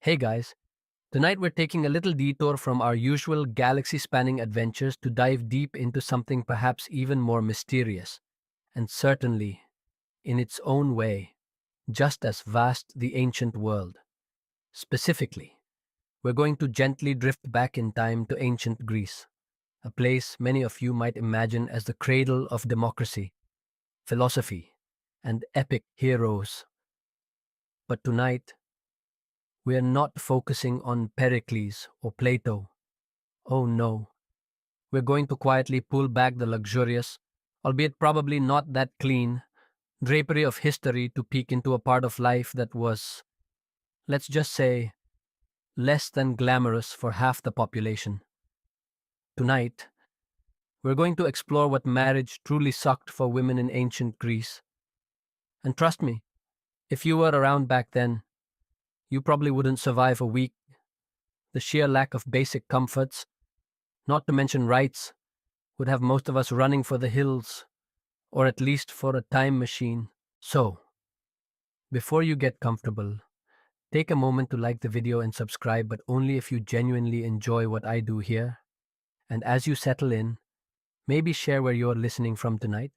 Hey guys, tonight we're taking a little detour from our usual galaxy spanning adventures to dive deep into something perhaps even more mysterious, and certainly, in its own way, just as vast the ancient world. Specifically, we're going to gently drift back in time to ancient Greece, a place many of you might imagine as the cradle of democracy, philosophy, and epic heroes. But tonight, we are not focusing on Pericles or Plato. Oh no. We're going to quietly pull back the luxurious, albeit probably not that clean, drapery of history to peek into a part of life that was, let's just say, less than glamorous for half the population. Tonight, we're going to explore what marriage truly sucked for women in ancient Greece. And trust me, if you were around back then, you probably wouldn't survive a week. The sheer lack of basic comforts, not to mention rights, would have most of us running for the hills, or at least for a time machine. So, before you get comfortable, take a moment to like the video and subscribe, but only if you genuinely enjoy what I do here. And as you settle in, maybe share where you're listening from tonight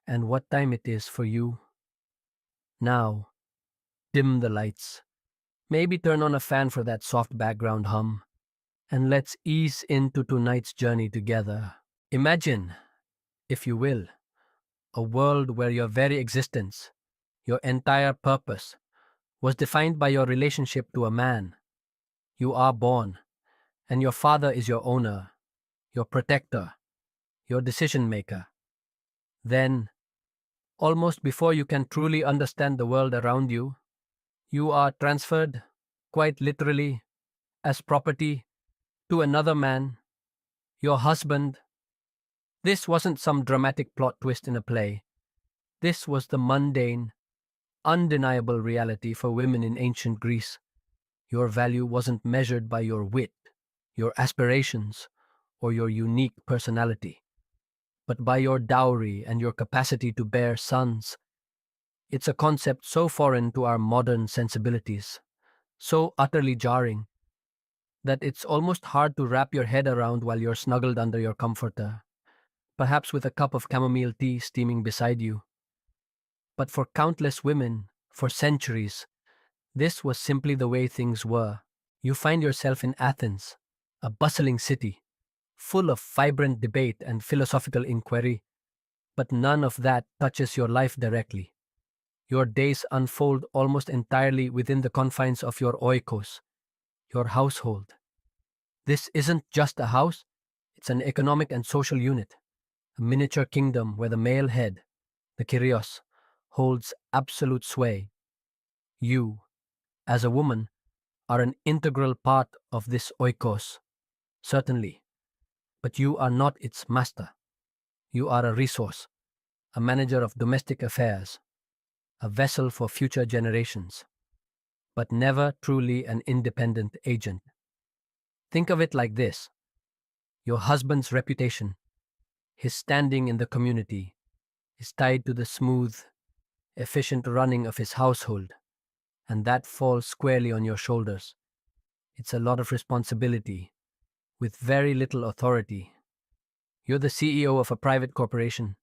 and what time it is for you. Now, dim the lights. Maybe turn on a fan for that soft background hum. And let's ease into tonight's journey together. Imagine, if you will, a world where your very existence, your entire purpose, was defined by your relationship to a man. You are born, and your father is your owner, your protector, your decision maker. Then, almost before you can truly understand the world around you, you are transferred, quite literally, as property to another man, your husband. This wasn't some dramatic plot twist in a play. This was the mundane, undeniable reality for women in ancient Greece. Your value wasn't measured by your wit, your aspirations, or your unique personality, but by your dowry and your capacity to bear sons. It's a concept so foreign to our modern sensibilities, so utterly jarring, that it's almost hard to wrap your head around while you're snuggled under your comforter, perhaps with a cup of chamomile tea steaming beside you. But for countless women, for centuries, this was simply the way things were. You find yourself in Athens, a bustling city, full of vibrant debate and philosophical inquiry, but none of that touches your life directly. Your days unfold almost entirely within the confines of your oikos, your household. This isn't just a house, it's an economic and social unit, a miniature kingdom where the male head, the Kyrios, holds absolute sway. You, as a woman, are an integral part of this oikos, certainly, but you are not its master. You are a resource, a manager of domestic affairs, a vessel for future generations, but never truly an independent agent. Think of it like this: your husband's reputation, his standing in the community, is tied to the smooth, efficient running of his household, and that falls squarely on your shoulders. It's a lot of responsibility, with very little authority. You're the CEO of a private corporation,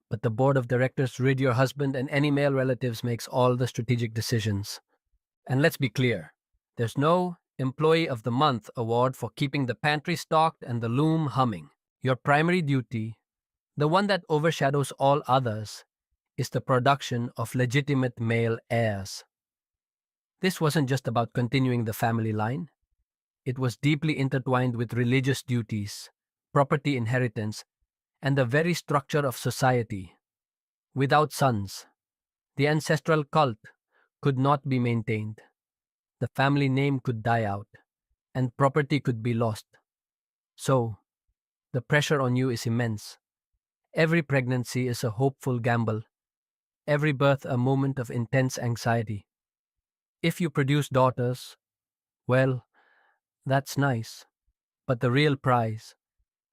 but the board of directors rid your husband and any male relatives makes all the strategic decisions. And let's be clear, there's no Employee of the Month award for keeping the pantry stocked and the loom humming. Your primary duty, the one that overshadows all others, is the production of legitimate male heirs. This wasn't just about continuing the family line. It was deeply intertwined with religious duties, property inheritance, and the very structure of society. Without sons, the ancestral cult could not be maintained. The family name could die out, and property could be lost. So, the pressure on you is immense. Every pregnancy is a hopeful gamble, every birth a moment of intense anxiety. If you produce daughters, well, that's nice. But the real prize,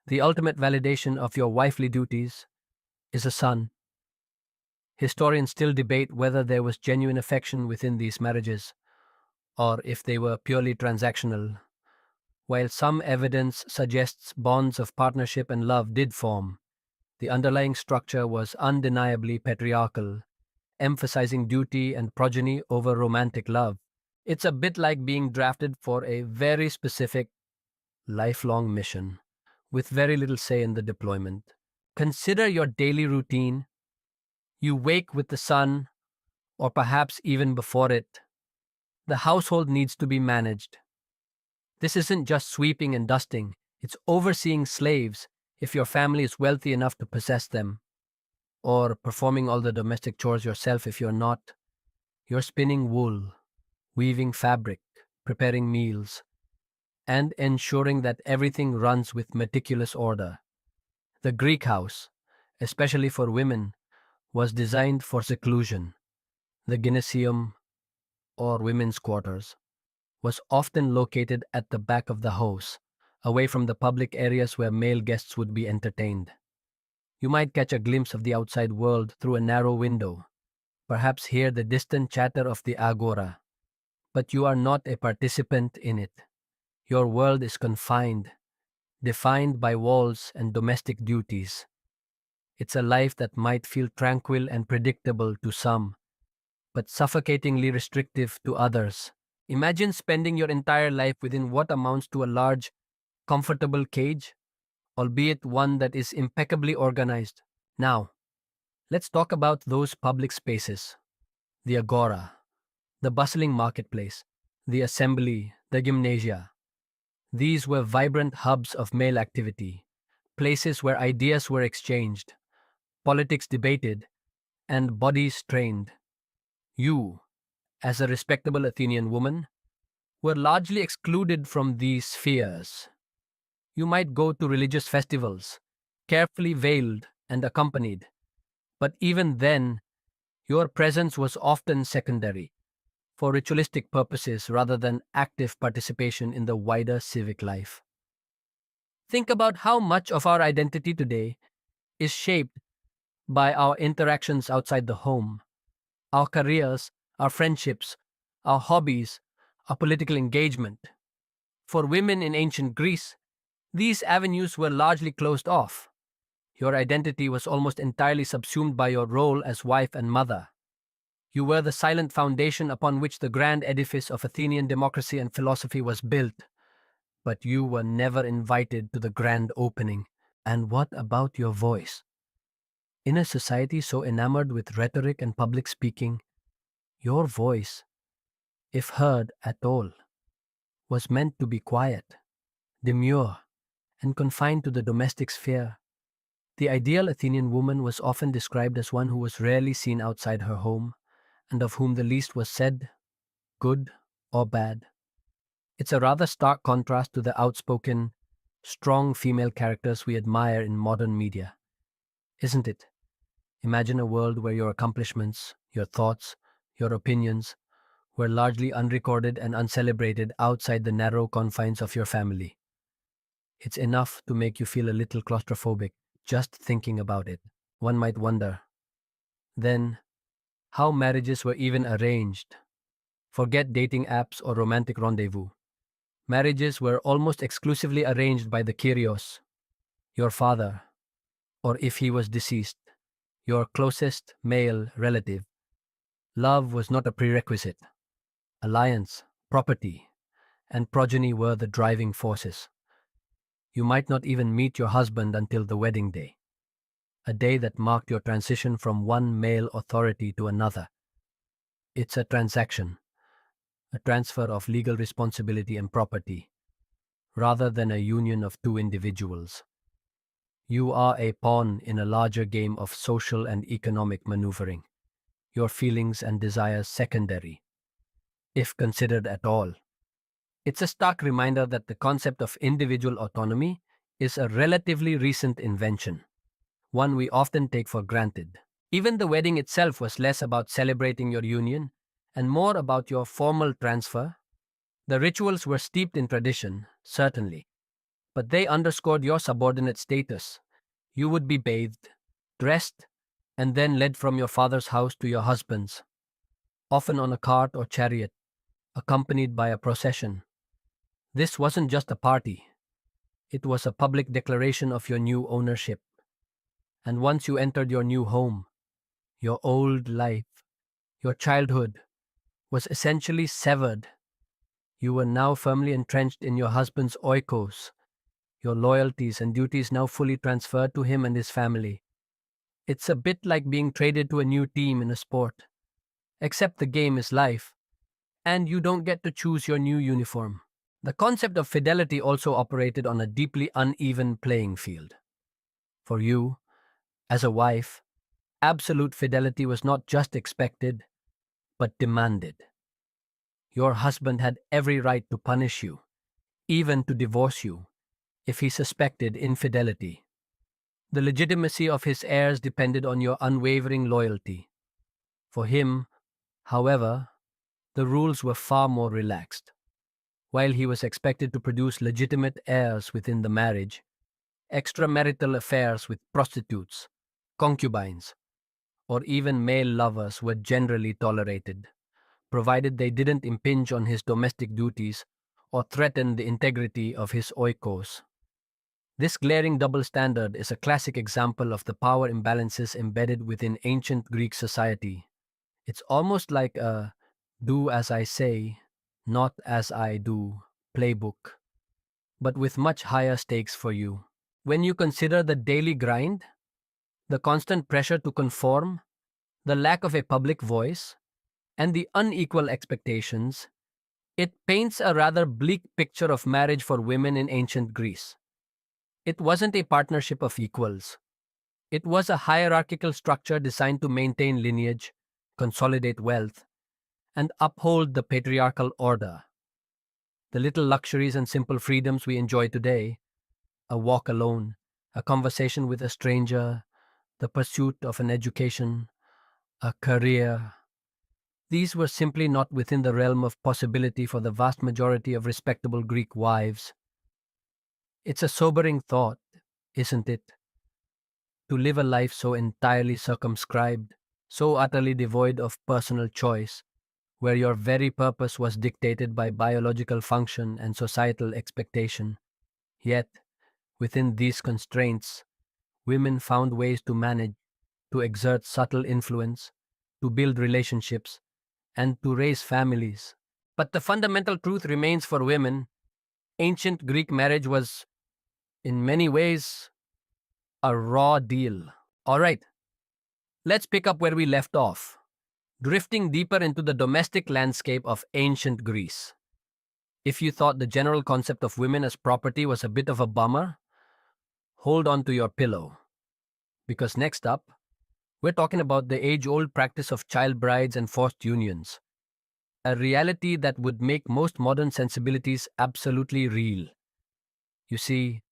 the ultimate validation of your wifely duties, is a son. Historians still debate whether there was genuine affection within these marriages, or if they were purely transactional. While some evidence suggests bonds of partnership and love did form, the underlying structure was undeniably patriarchal, emphasizing duty and progeny over romantic love. It's a bit like being drafted for a very specific, lifelong mission, with very little say in the deployment. Consider your daily routine. You wake with the sun, or perhaps even before it. The household needs to be managed. This isn't just sweeping and dusting, it's overseeing slaves if your family is wealthy enough to possess them, or performing all the domestic chores yourself if you're not. You're spinning wool, weaving fabric, preparing meals, and ensuring that everything runs with meticulous order. The Greek house, especially for women, was designed for seclusion. The gymnasium, or women's quarters, was often located at the back of the house, away from the public areas where male guests would be entertained. You might catch a glimpse of the outside world through a narrow window, perhaps hear the distant chatter of the agora, but you are not a participant in it. Your world is confined, defined by walls and domestic duties. It's a life that might feel tranquil and predictable to some, but suffocatingly restrictive to others. Imagine spending your entire life within what amounts to a large, comfortable cage, albeit one that is impeccably organized. Now, let's talk about those public spaces: the agora, the bustling marketplace, the assembly, the gymnasia. These were vibrant hubs of male activity, places where ideas were exchanged, politics debated, and bodies trained. You, as a respectable Athenian woman, were largely excluded from these spheres. You might go to religious festivals, carefully veiled and accompanied, but even then, your presence was often secondary, for ritualistic purposes rather than active participation in the wider civic life. Think about how much of our identity today is shaped by our interactions outside the home, our careers, our friendships, our hobbies, our political engagement. For women in ancient Greece, these avenues were largely closed off. Your identity was almost entirely subsumed by your role as wife and mother. You were the silent foundation upon which the grand edifice of Athenian democracy and philosophy was built, but you were never invited to the grand opening. And what about your voice? In a society so enamored with rhetoric and public speaking, your voice, if heard at all, was meant to be quiet, demure, and confined to the domestic sphere. The ideal Athenian woman was often described as one who was rarely seen outside her home, and of whom the least was said, good or bad. It's a rather stark contrast to the outspoken, strong female characters we admire in modern media, isn't it? Imagine a world where your accomplishments, your thoughts, your opinions were largely unrecorded and uncelebrated outside the narrow confines of your family. It's enough to make you feel a little claustrophobic just thinking about it. One might wonder, then, how marriages were even arranged. Forget dating apps or romantic rendezvous. Marriages were almost exclusively arranged by the Kyrios, your father, or if he was deceased, your closest male relative. Love was not a prerequisite. Alliance, property, and progeny were the driving forces. You might not even meet your husband until the wedding day, a day that marked your transition from one male authority to another. It's a transaction, a transfer of legal responsibility and property, rather than a union of two individuals. You are a pawn in a larger game of social and economic maneuvering, your feelings and desires secondary, if considered at all. It's a stark reminder that the concept of individual autonomy is a relatively recent invention, one we often take for granted. Even the wedding itself was less about celebrating your union and more about your formal transfer. The rituals were steeped in tradition, certainly, but they underscored your subordinate status. You would be bathed, dressed, and then led from your father's house to your husband's, often on a cart or chariot. accompanied by a procession. This wasn't just a party, it was a public declaration of your new ownership. And once you entered your new home, your old life, your childhood, was essentially severed. You were now firmly entrenched in your husband's oikos, your loyalties and duties now fully transferred to him and his family. It's a bit like being traded to a new team in a sport, except the game is life, and you don't get to choose your new uniform. The concept of fidelity also operated on a deeply uneven playing field. For you, as a wife, absolute fidelity was not just expected, but demanded. Your husband had every right to punish you, even to divorce you, if he suspected infidelity. The legitimacy of his heirs depended on your unwavering loyalty. For him, however, the rules were far more relaxed. While he was expected to produce legitimate heirs within the marriage, extramarital affairs with prostitutes, concubines, or even male lovers were generally tolerated, provided they didn't impinge on his domestic duties or threaten the integrity of his oikos. This glaring double standard is a classic example of the power imbalances embedded within ancient Greek society. It's almost like a do as I say, not as I do playbook, but with much higher stakes for you. When you consider the daily grind, the constant pressure to conform, the lack of a public voice, and the unequal expectations, it paints a rather bleak picture of marriage for women in ancient Greece. It wasn't a partnership of equals. It was a hierarchical structure designed to maintain lineage, consolidate wealth, and uphold the patriarchal order. The little luxuries and simple freedoms we enjoy today, a walk alone, a conversation with a stranger, the pursuit of an education, a career, these were simply not within the realm of possibility for the vast majority of respectable Greek wives. It's a sobering thought, isn't it? To live a life so entirely circumscribed, so utterly devoid of personal choice, where your very purpose was dictated by biological function and societal expectation. Yet, within these constraints, women found ways to manage, to exert subtle influence, to build relationships, and to raise families. But the fundamental truth remains for women. Ancient Greek marriage was, in many ways, a raw deal. All right, let's pick up where we left off, drifting deeper into the domestic landscape of ancient Greece. If you thought the general concept of women as property was a bit of a bummer, hold on to your pillow. Because next up, we're talking about the age old practice of child brides and forced unions, a reality that would make most modern sensibilities absolutely real. You see,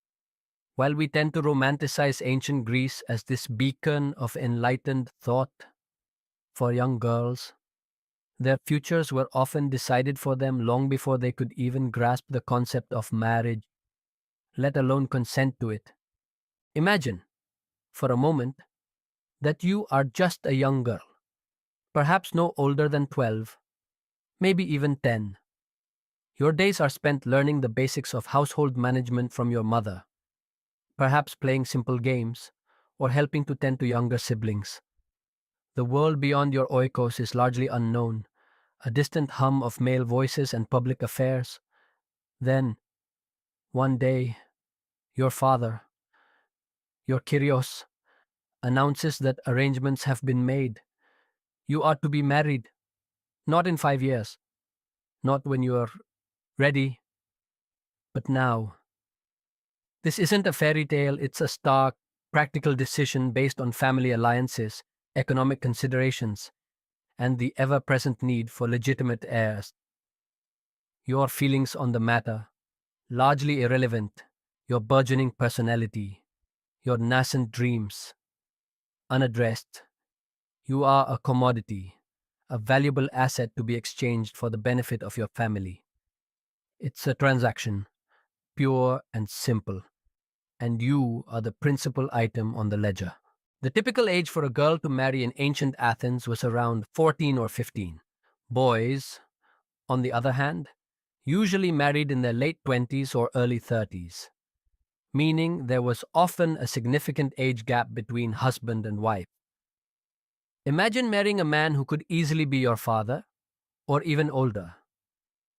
while we tend to romanticize ancient Greece as this beacon of enlightened thought for young girls, their futures were often decided for them long before they could even grasp the concept of marriage, let alone consent to it. Imagine, for a moment, that you are just a young girl, perhaps no older than 12, maybe even 10. Your days are spent learning the basics of household management from your mother, perhaps playing simple games or helping to tend to younger siblings. The world beyond your oikos is largely unknown, a distant hum of male voices and public affairs. Then, one day, your father, your Kyrios, announces that arrangements have been made. You are to be married, not in 5 years, not when you are ready, but now. This isn't a fairy tale, it's a stark, practical decision based on family alliances, economic considerations, and the ever present need for legitimate heirs. Your feelings on the matter, largely irrelevant, your burgeoning personality, your nascent dreams, unaddressed. You are a commodity, a valuable asset to be exchanged for the benefit of your family. It's a transaction, pure and simple, and you are the principal item on the ledger. The typical age for a girl to marry in ancient Athens was around 14 or 15. Boys, on the other hand, usually married in their late 20s or early 30s, meaning there was often a significant age gap between husband and wife. Imagine marrying a man who could easily be your father, or even older,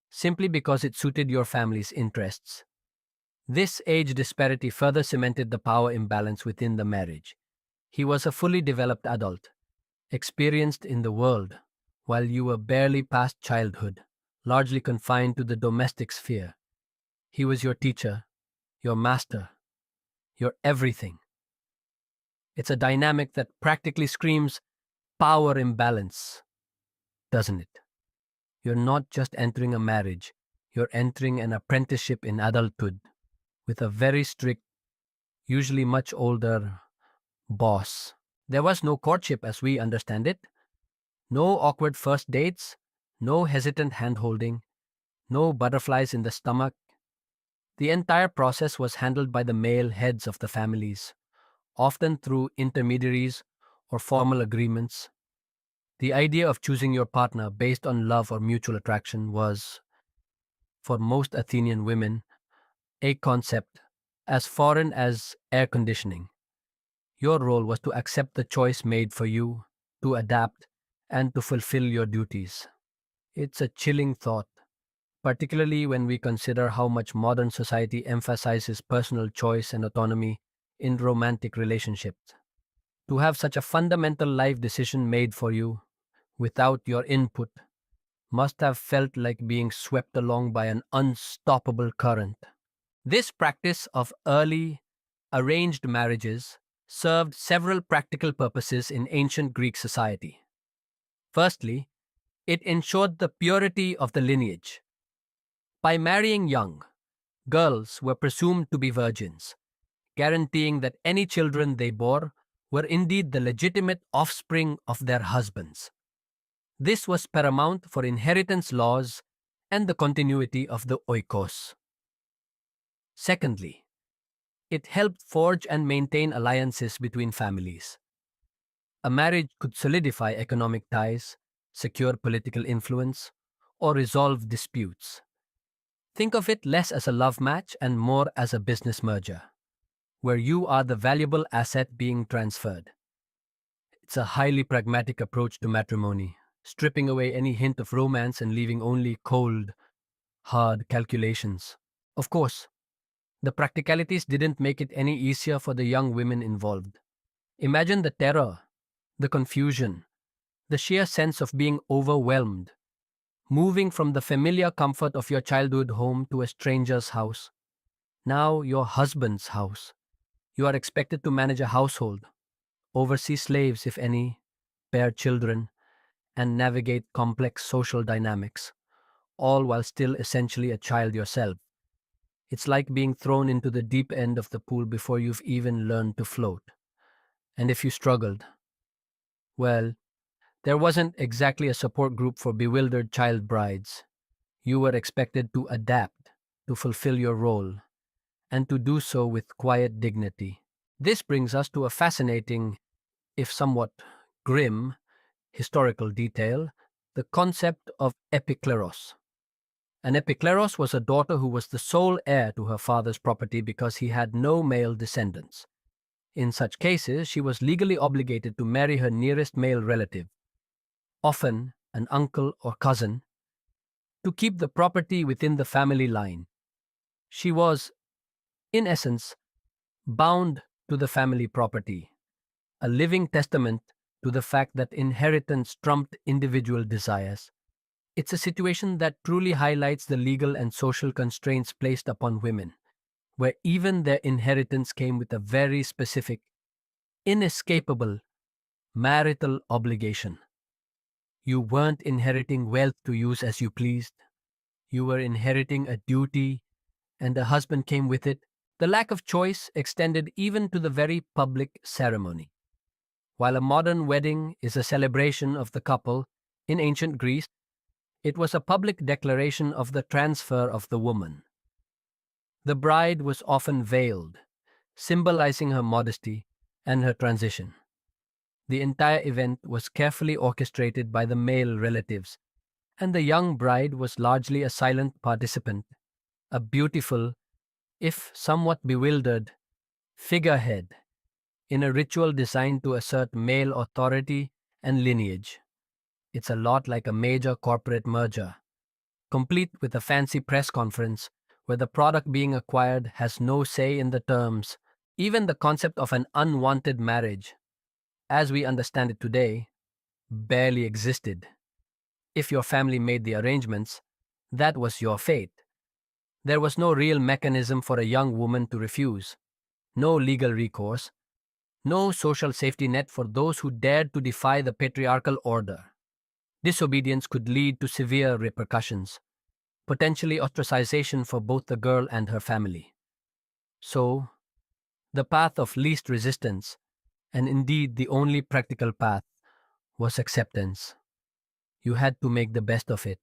simply because it suited your family's interests. This age disparity further cemented the power imbalance within the marriage. He was a fully developed adult, experienced in the world, while you were barely past childhood, largely confined to the domestic sphere. He was your teacher, your master, your everything. It's a dynamic that practically screams power imbalance, doesn't it? You're not just entering a marriage, you're entering an apprenticeship in adulthood with a very strict, usually much older boss. There was no courtship as we understand it, no awkward first dates, no hesitant hand holding, no butterflies in the stomach. The entire process was handled by the male heads of the families, often through intermediaries or formal agreements. The idea of choosing your partner based on love or mutual attraction was, for most Athenian women, a concept as foreign as air conditioning. Your role was to accept the choice made for you, to adapt, and to fulfill your duties. It's a chilling thought, particularly when we consider how much modern society emphasizes personal choice and autonomy in romantic relationships. To have such a fundamental life decision made for you without your input must have felt like being swept along by an unstoppable current. This practice of early, arranged marriages served several practical purposes in ancient Greek society. Firstly, it ensured the purity of the lineage. By marrying young, girls were presumed to be virgins, guaranteeing that any children they bore were indeed the legitimate offspring of their husbands. This was paramount for inheritance laws and the continuity of the oikos. Secondly, it helped forge and maintain alliances between families. A marriage could solidify economic ties, secure political influence, or resolve disputes. Think of it less as a love match and more as a business merger, where you are the valuable asset being transferred. It's a highly pragmatic approach to matrimony, stripping away any hint of romance and leaving only cold, hard calculations. Of course, the practicalities didn't make it any easier for the young women involved. Imagine the terror, the confusion, the sheer sense of being overwhelmed, moving from the familiar comfort of your childhood home to a stranger's house, now your husband's house. You are expected to manage a household, oversee slaves if any, bear children, and navigate complex social dynamics, all while still essentially a child yourself. It's like being thrown into the deep end of the pool before you've even learned to float. And if you struggled, well, there wasn't exactly a support group for bewildered child brides. You were expected to adapt, to fulfill your role, and to do so with quiet dignity. This brings us to a fascinating, if somewhat grim, historical detail, the concept of epikleros. An epikleros was a daughter who was the sole heir to her father's property because he had no male descendants. In such cases, she was legally obligated to marry her nearest male relative, often an uncle or cousin, to keep the property within the family line. She was, in essence, bound to the family property, a living testament to the fact that inheritance trumped individual desires. It's a situation that truly highlights the legal and social constraints placed upon women, where even their inheritance came with a very specific, inescapable marital obligation. You weren't inheriting wealth to use as you pleased. You were inheriting a duty, and a husband came with it. The lack of choice extended even to the very public ceremony. While a modern wedding is a celebration of the couple, in ancient Greece, it was a public declaration of the transfer of the woman. The bride was often veiled, symbolizing her modesty and her transition. The entire event was carefully orchestrated by the male relatives, And the young bride was largely a silent participant, a beautiful, if somewhat bewildered, figurehead in a ritual designed to assert male authority and lineage. It's a lot like a major corporate merger, complete with a fancy press conference where the product being acquired has no say in the terms. Even the concept of an unwanted marriage, as we understand it today, barely existed. If your family made the arrangements, that was your fate. There was no real mechanism for a young woman to refuse, no legal recourse, no social safety net for those who dared to defy the patriarchal order. Disobedience could lead to severe repercussions, potentially ostracization for both the girl and her family. So, the path of least resistance, and indeed the only practical path, was acceptance. You had to make the best of it,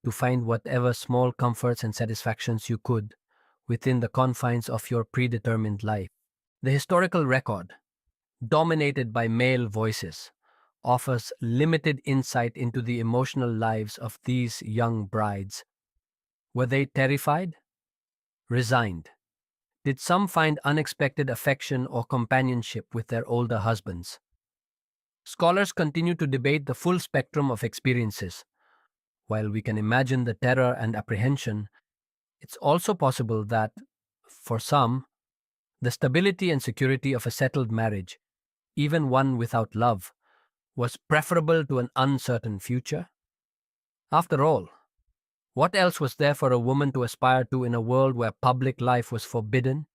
to find whatever small comforts and satisfactions you could within the confines of your predetermined life. The historical record, dominated by male voices, offers limited insight into the emotional lives of these young brides. Were they terrified? Resigned? Did some find unexpected affection or companionship with their older husbands? Scholars continue to debate the full spectrum of experiences. While we can imagine the terror and apprehension, it's also possible that, for some, the stability and security of a settled marriage, even one without love, was preferable to an uncertain future. After all, what else was there for a woman to aspire to in a world where public life was forbidden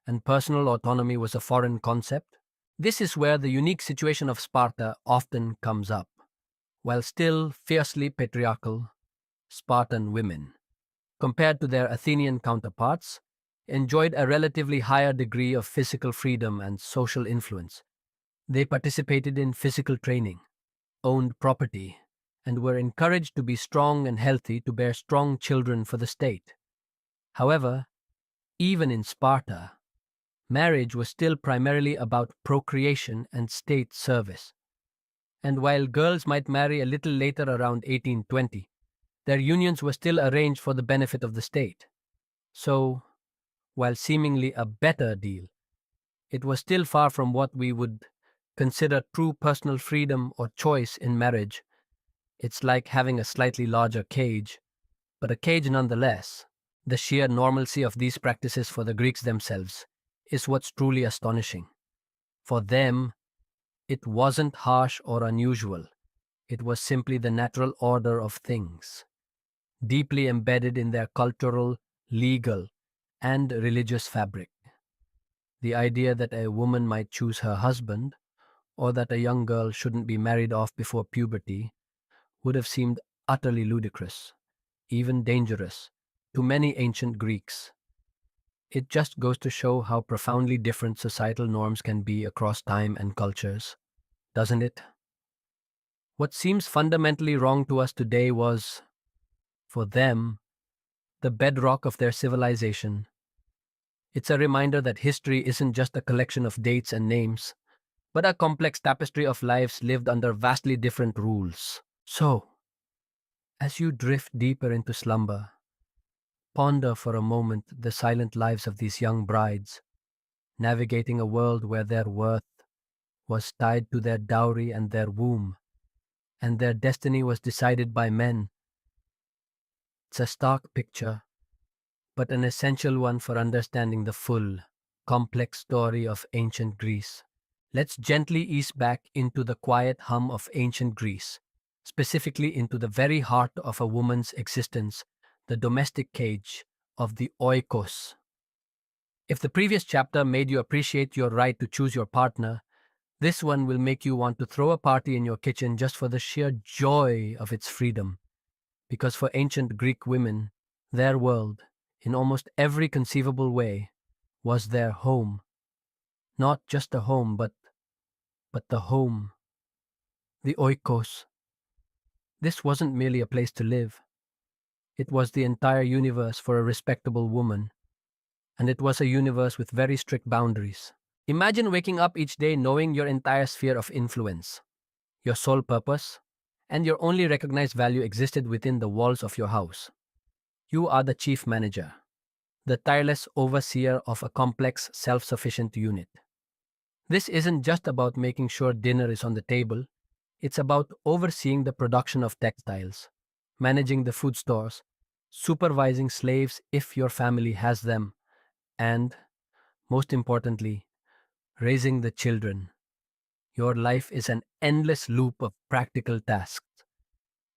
and personal autonomy was a foreign concept? This is where the unique situation of Sparta often comes up. While still fiercely patriarchal, Spartan women, compared to their Athenian counterparts, enjoyed a relatively higher degree of physical freedom and social influence. They participated in physical training, owned property, and were encouraged to be strong and healthy to bear strong children for the state. However, even in Sparta, marriage was still primarily about procreation and state service. And while girls might marry a little later around 1820, their unions were still arranged for the benefit of the state. So, while seemingly a better deal, it was still far from what we would consider true personal freedom or choice in marriage. It's like having a slightly larger cage, but a cage nonetheless. The sheer normalcy of these practices for the Greeks themselves is what's truly astonishing. For them, it wasn't harsh or unusual. It was simply the natural order of things, deeply embedded in their cultural, legal, and religious fabric. The idea that a woman might choose her husband, or that a young girl shouldn't be married off before puberty, would have seemed utterly ludicrous, even dangerous, to many ancient Greeks. It just goes to show how profoundly different societal norms can be across time and cultures, doesn't it? What seems fundamentally wrong to us today was, for them, the bedrock of their civilization. It's a reminder that history isn't just a collection of dates and names, but a complex tapestry of lives lived under vastly different rules. So, as you drift deeper into slumber, ponder for a moment the silent lives of these young brides, navigating a world where their worth was tied to their dowry and their womb, and their destiny was decided by men. It's a stark picture, but an essential one for understanding the full, complex story of ancient Greece. Let's gently ease back into the quiet hum of ancient Greece, specifically into the very heart of a woman's existence, the domestic cage of the oikos. If the previous chapter made you appreciate your right to choose your partner, this one will make you want to throw a party in your kitchen just for the sheer joy of its freedom. Because for ancient Greek women, their world, in almost every conceivable way, was their home. Not just a home, but the home, the oikos. This wasn't merely a place to live. It was the entire universe for a respectable woman, and it was a universe with very strict boundaries. Imagine waking up each day knowing your entire sphere of influence, your sole purpose, and your only recognized value existed within the walls of your house. You are the chief manager, the tireless overseer of a complex, self sufficient unit. This isn't just about making sure dinner is on the table, it's about overseeing the production of textiles, managing the food stores, supervising slaves if your family has them, and, most importantly, raising the children. Your life is an endless loop of practical tasks,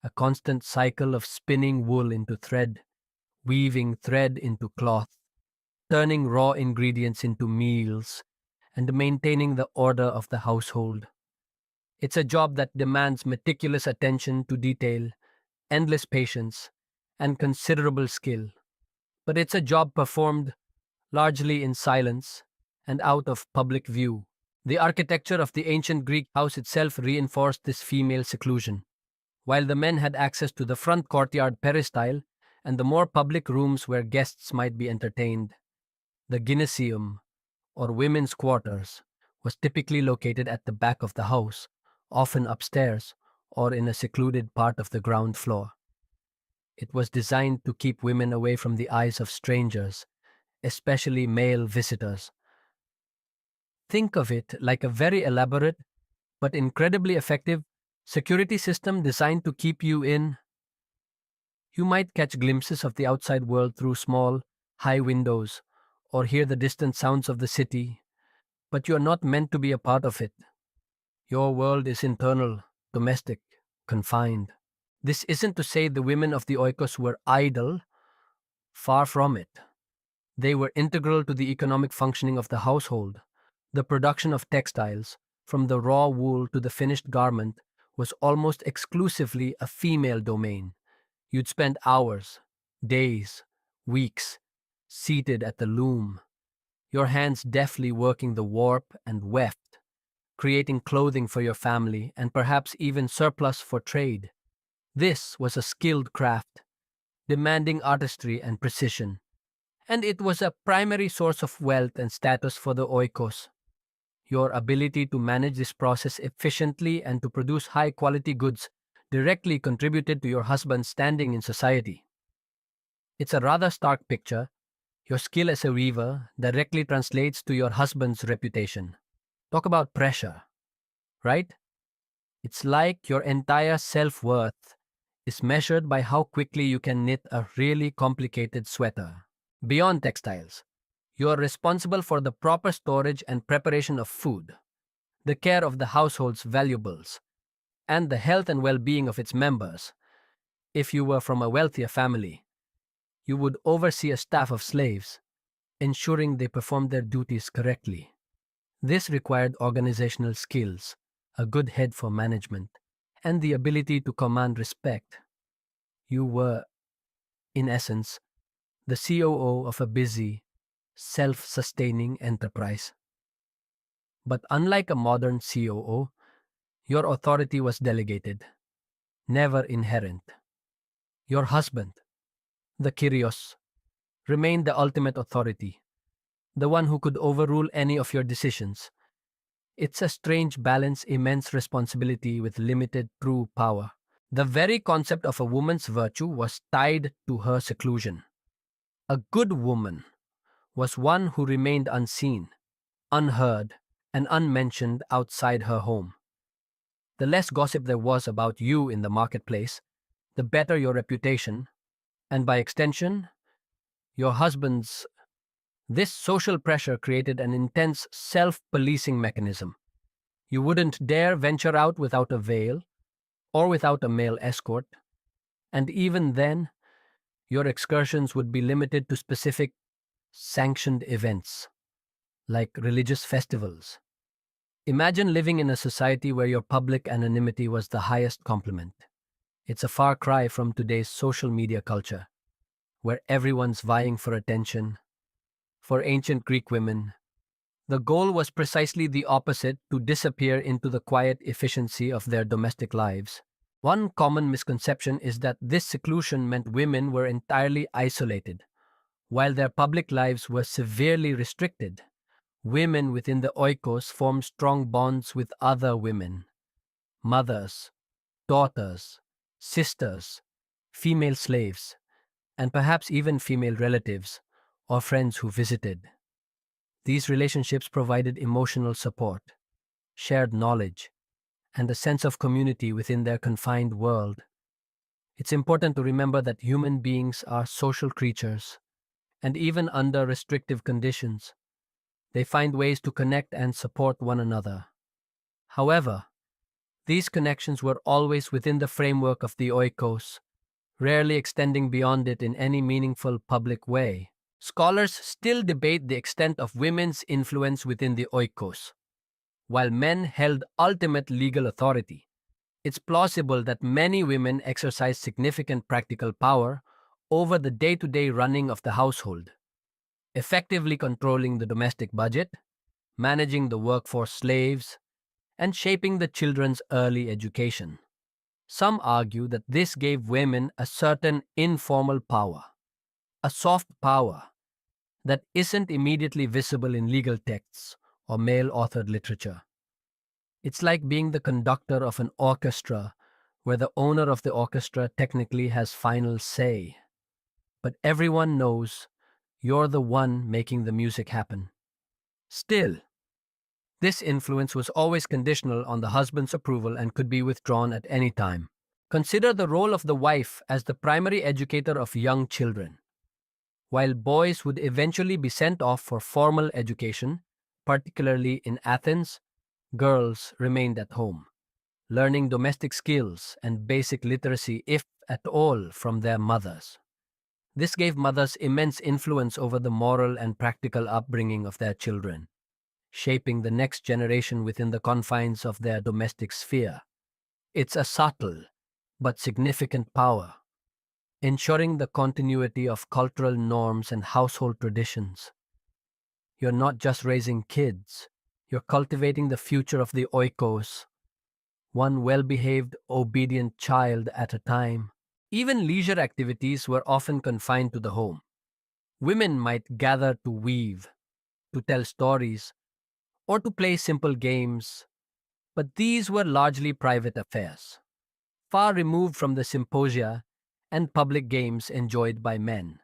a constant cycle of spinning wool into thread, weaving thread into cloth, turning raw ingredients into meals, and maintaining the order of the household. It's a job that demands meticulous attention to detail, endless patience, and considerable skill. But it's a job performed largely in silence and out of public view. The architecture of the ancient Greek house itself reinforced this female seclusion. While the men had access to the front courtyard peristyle and the more public rooms where guests might be entertained, the gymnasium, or women's quarters, was typically located at the back of the house, often upstairs or in a secluded part of the ground floor. It was designed to keep women away from the eyes of strangers, especially male visitors. Think of it like a very elaborate but incredibly effective security system designed to keep you in. You might catch glimpses of the outside world through small, high windows or hear the distant sounds of the city, but you are not meant to be a part of it. Your world is internal, domestic, confined. This isn't to say the women of the Oikos were idle, far from it. They were integral to the economic functioning of the household. The production of textiles, from the raw wool to the finished garment, was almost exclusively a female domain. You'd spend hours, days, weeks, seated at the loom, your hands deftly working the warp and weft, creating clothing for your family and perhaps even surplus for trade. This was a skilled craft, demanding artistry and precision, and it was a primary source of wealth and status for the oikos. Your ability to manage this process efficiently and to produce high quality goods directly contributed to your husband's standing in society. It's a rather stark picture. Your skill as a weaver directly translates to your husband's reputation. Talk about pressure, right? It's like your entire self worth is measured by how quickly you can knit a really complicated sweater. Beyond textiles, you are responsible for the proper storage and preparation of food, the care of the household's valuables, and the health and well being of its members. If you were from a wealthier family, you would oversee a staff of slaves, ensuring they performed their duties correctly. This required organizational skills, a good head for management, and the ability to command respect. You were, in essence, the COO of a busy, self sustaining enterprise. But unlike a modern COO, your authority was delegated, never inherent. Your husband, the Kyrios, remained the ultimate authority, the one who could overrule any of your decisions. It's a strange balance, immense responsibility with limited true power. The very concept of a woman's virtue was tied to her seclusion. A good woman was one who remained unseen, unheard, and unmentioned outside her home. The less gossip there was about you in the marketplace, the better your reputation, and by extension, your husband's. This social pressure created an intense self policing mechanism. You wouldn't dare venture out without a veil or without a male escort, and even then, your excursions would be limited to specific sanctioned events, like religious festivals. Imagine living in a society where your public anonymity was the highest compliment. It's a far cry from today's social media culture, where everyone's vying for attention. For ancient Greek women, the goal was precisely the opposite: to disappear into the quiet efficiency of their domestic lives. One common misconception is that this seclusion meant women were entirely isolated, while their public lives were severely restricted. Women within the oikos formed strong bonds with other women, mothers, daughters, sisters, female slaves, and perhaps even female relatives or friends who visited. These relationships provided emotional support, shared knowledge, and a sense of community within their confined world. It's important to remember that human beings are social creatures, and even under restrictive conditions, they find ways to connect and support one another. However, these connections were always within the framework of the oikos, rarely extending beyond it in any meaningful public way. Scholars still debate the extent of women's influence within the oikos. While men held ultimate legal authority, it's plausible that many women exercised significant practical power over the day to day running of the household, effectively controlling the domestic budget, managing the workforce slaves, and shaping the children's early education. Some argue that this gave women a certain informal power, a soft power that isn't immediately visible in legal texts or male authored literature. It's like being the conductor of an orchestra where the owner of the orchestra technically has final say, but everyone knows you're the one making the music happen. Still, this influence was always conditional on the husband's approval and could be withdrawn at any time. Consider the role of the wife as the primary educator of young children. While boys would eventually be sent off for formal education, particularly in Athens, girls remained at home, learning domestic skills and basic literacy, if at all, from their mothers. This gave mothers immense influence over the moral and practical upbringing of their children, shaping the next generation within the confines of their domestic sphere. It's a subtle but significant power, ensuring the continuity of cultural norms and household traditions. You're not just raising kids, you're cultivating the future of the oikos, one well behaved, obedient child at a time. Even leisure activities were often confined to the home. Women might gather to weave, to tell stories, or to play simple games, but these were largely private affairs, far removed from the symposia and public games enjoyed by men.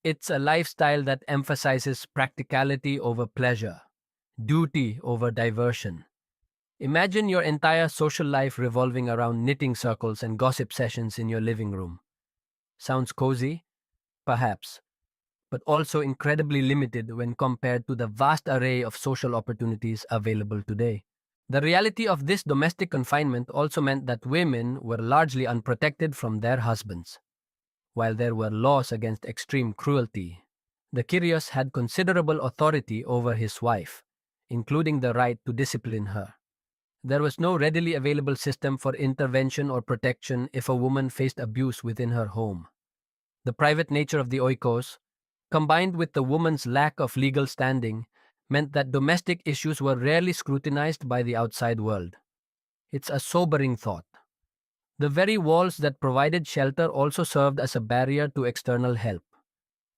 It's a lifestyle that emphasizes practicality over pleasure, duty over diversion. Imagine your entire social life revolving around knitting circles and gossip sessions in your living room. Sounds cozy? Perhaps, but also incredibly limited when compared to the vast array of social opportunities available today. The reality of this domestic confinement also meant that women were largely unprotected from their husbands. While there were laws against extreme cruelty, the Kyrios had considerable authority over his wife, including the right to discipline her. There was no readily available system for intervention or protection if a woman faced abuse within her home. The private nature of the oikos, combined with the woman's lack of legal standing, meant that domestic issues were rarely scrutinized by the outside world. It's a sobering thought. The very walls that provided shelter also served as a barrier to external help,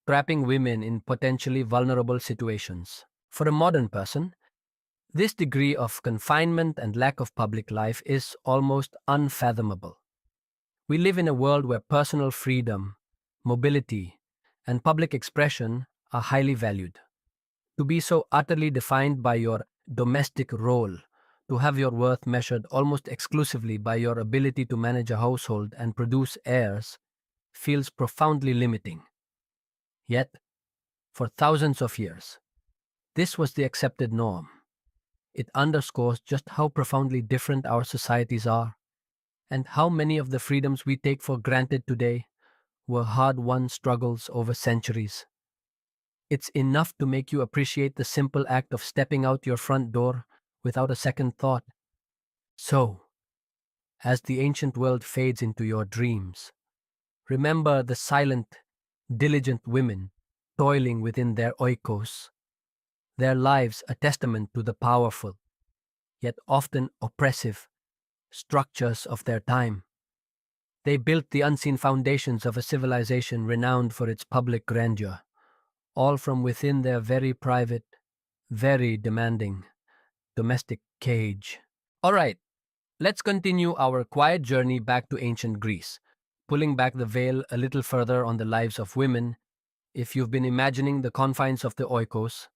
trapping women in potentially vulnerable situations. For a modern person, this degree of confinement and lack of public life is almost unfathomable. We live in a world where personal freedom, mobility, and public expression are highly valued. To be so utterly defined by your domestic role, to have your worth measured almost exclusively by your ability to manage a household and produce heirs, feels profoundly limiting. Yet, for thousands of years, this was the accepted norm. It underscores just how profoundly different our societies are, and how many of the freedoms we take for granted today were hard won struggles over centuries. It's enough to make you appreciate the simple act of stepping out your front door without a second thought. So, as the ancient world fades into your dreams, remember the silent, diligent women toiling within their oikos, their lives a testament to the powerful, yet often oppressive, structures of their time. They built the unseen foundations of a civilization renowned for its public grandeur, all from within their very private, very demanding domestic cage. All right, Let's continue our quiet journey back to ancient Greece, pulling back the veil a little further on the lives of women. If you've been imagining the confines of the oikos,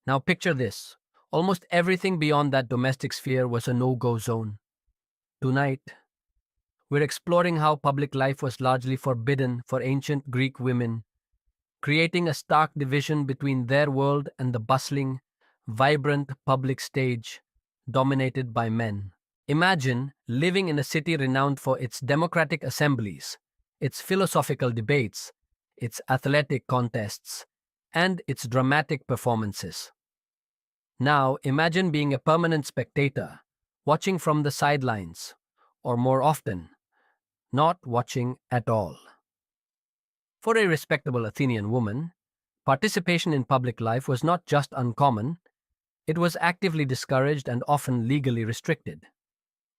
now picture this. Almost everything beyond that domestic sphere was a no-go zone. Tonight, we're exploring how public life was largely forbidden for ancient Greek women, creating a stark division between their world and the bustling, vibrant public stage dominated by men. Imagine living in a city renowned for its democratic assemblies, its philosophical debates, its athletic contests, and its dramatic performances. Now, imagine being a permanent spectator, watching from the sidelines, or more often, not watching at all. For a respectable Athenian woman, participation in public life was not just uncommon, it was actively discouraged and often legally restricted.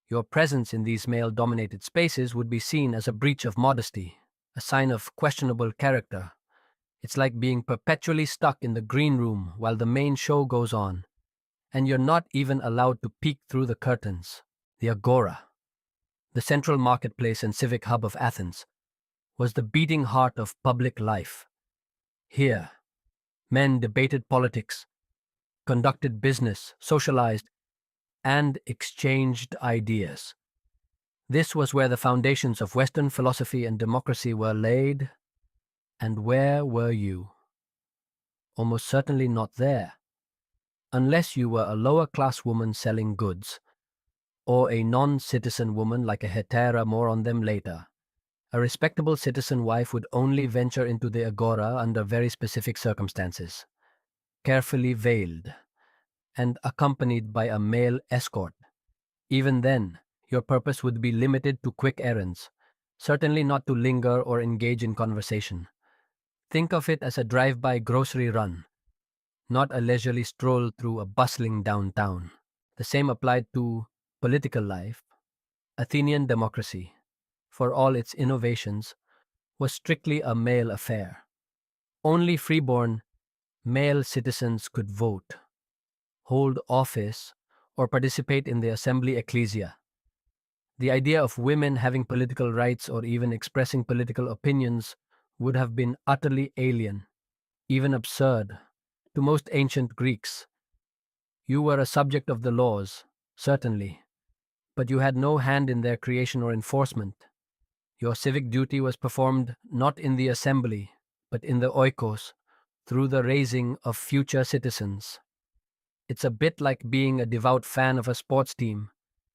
Your presence in these male dominated spaces would be seen as a breach of modesty, a sign of questionable character. It's like being perpetually stuck in the green room while the main show goes on, and you're not even allowed to peek through the curtains. The Agora, the central marketplace and civic hub of Athens, was the beating heart of public life. Here, men debated politics, conducted business, socialized, and exchanged ideas. This was where the foundations of Western philosophy and democracy were laid. And where were you? Almost certainly not there, unless you were a lower class woman selling goods, or a non-citizen woman like a hetera, more on them later. A respectable citizen wife would only venture into the agora under very specific circumstances, carefully veiled, and accompanied by a male escort. Even then, your purpose would be limited to quick errands, certainly not to linger or engage in conversation. Think of it as a drive-by grocery run, not a leisurely stroll through a bustling downtown. The same applied to political life. Athenian democracy, for all its innovations, was strictly a male affair. Only freeborn male citizens could vote, hold office, or participate in the assembly ecclesia. The idea of women having political rights or even expressing political opinions would have been utterly alien, even absurd, to most ancient Greeks. You were a subject of the laws, certainly, but you had no hand in their creation or enforcement. Your civic duty was performed not in the assembly, but in the oikos, through the raising of future citizens. It's a bit like being a devout fan of a sports team,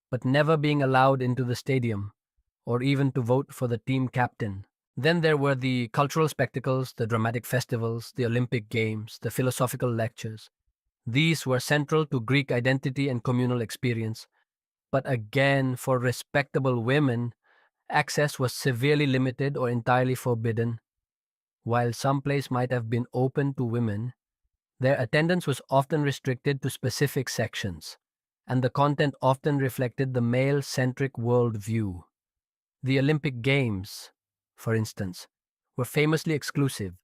but never being allowed into the stadium, or even to vote for the team captain. Then there were the cultural spectacles, the dramatic festivals, the Olympic Games, the philosophical lectures. These were central to Greek identity and communal experience. But again, for respectable women, access was severely limited or entirely forbidden. While some place might have been open to women, their attendance was often restricted to specific sections, and the content often reflected the male-centric worldview. The Olympic Games, for instance, were famously exclusive,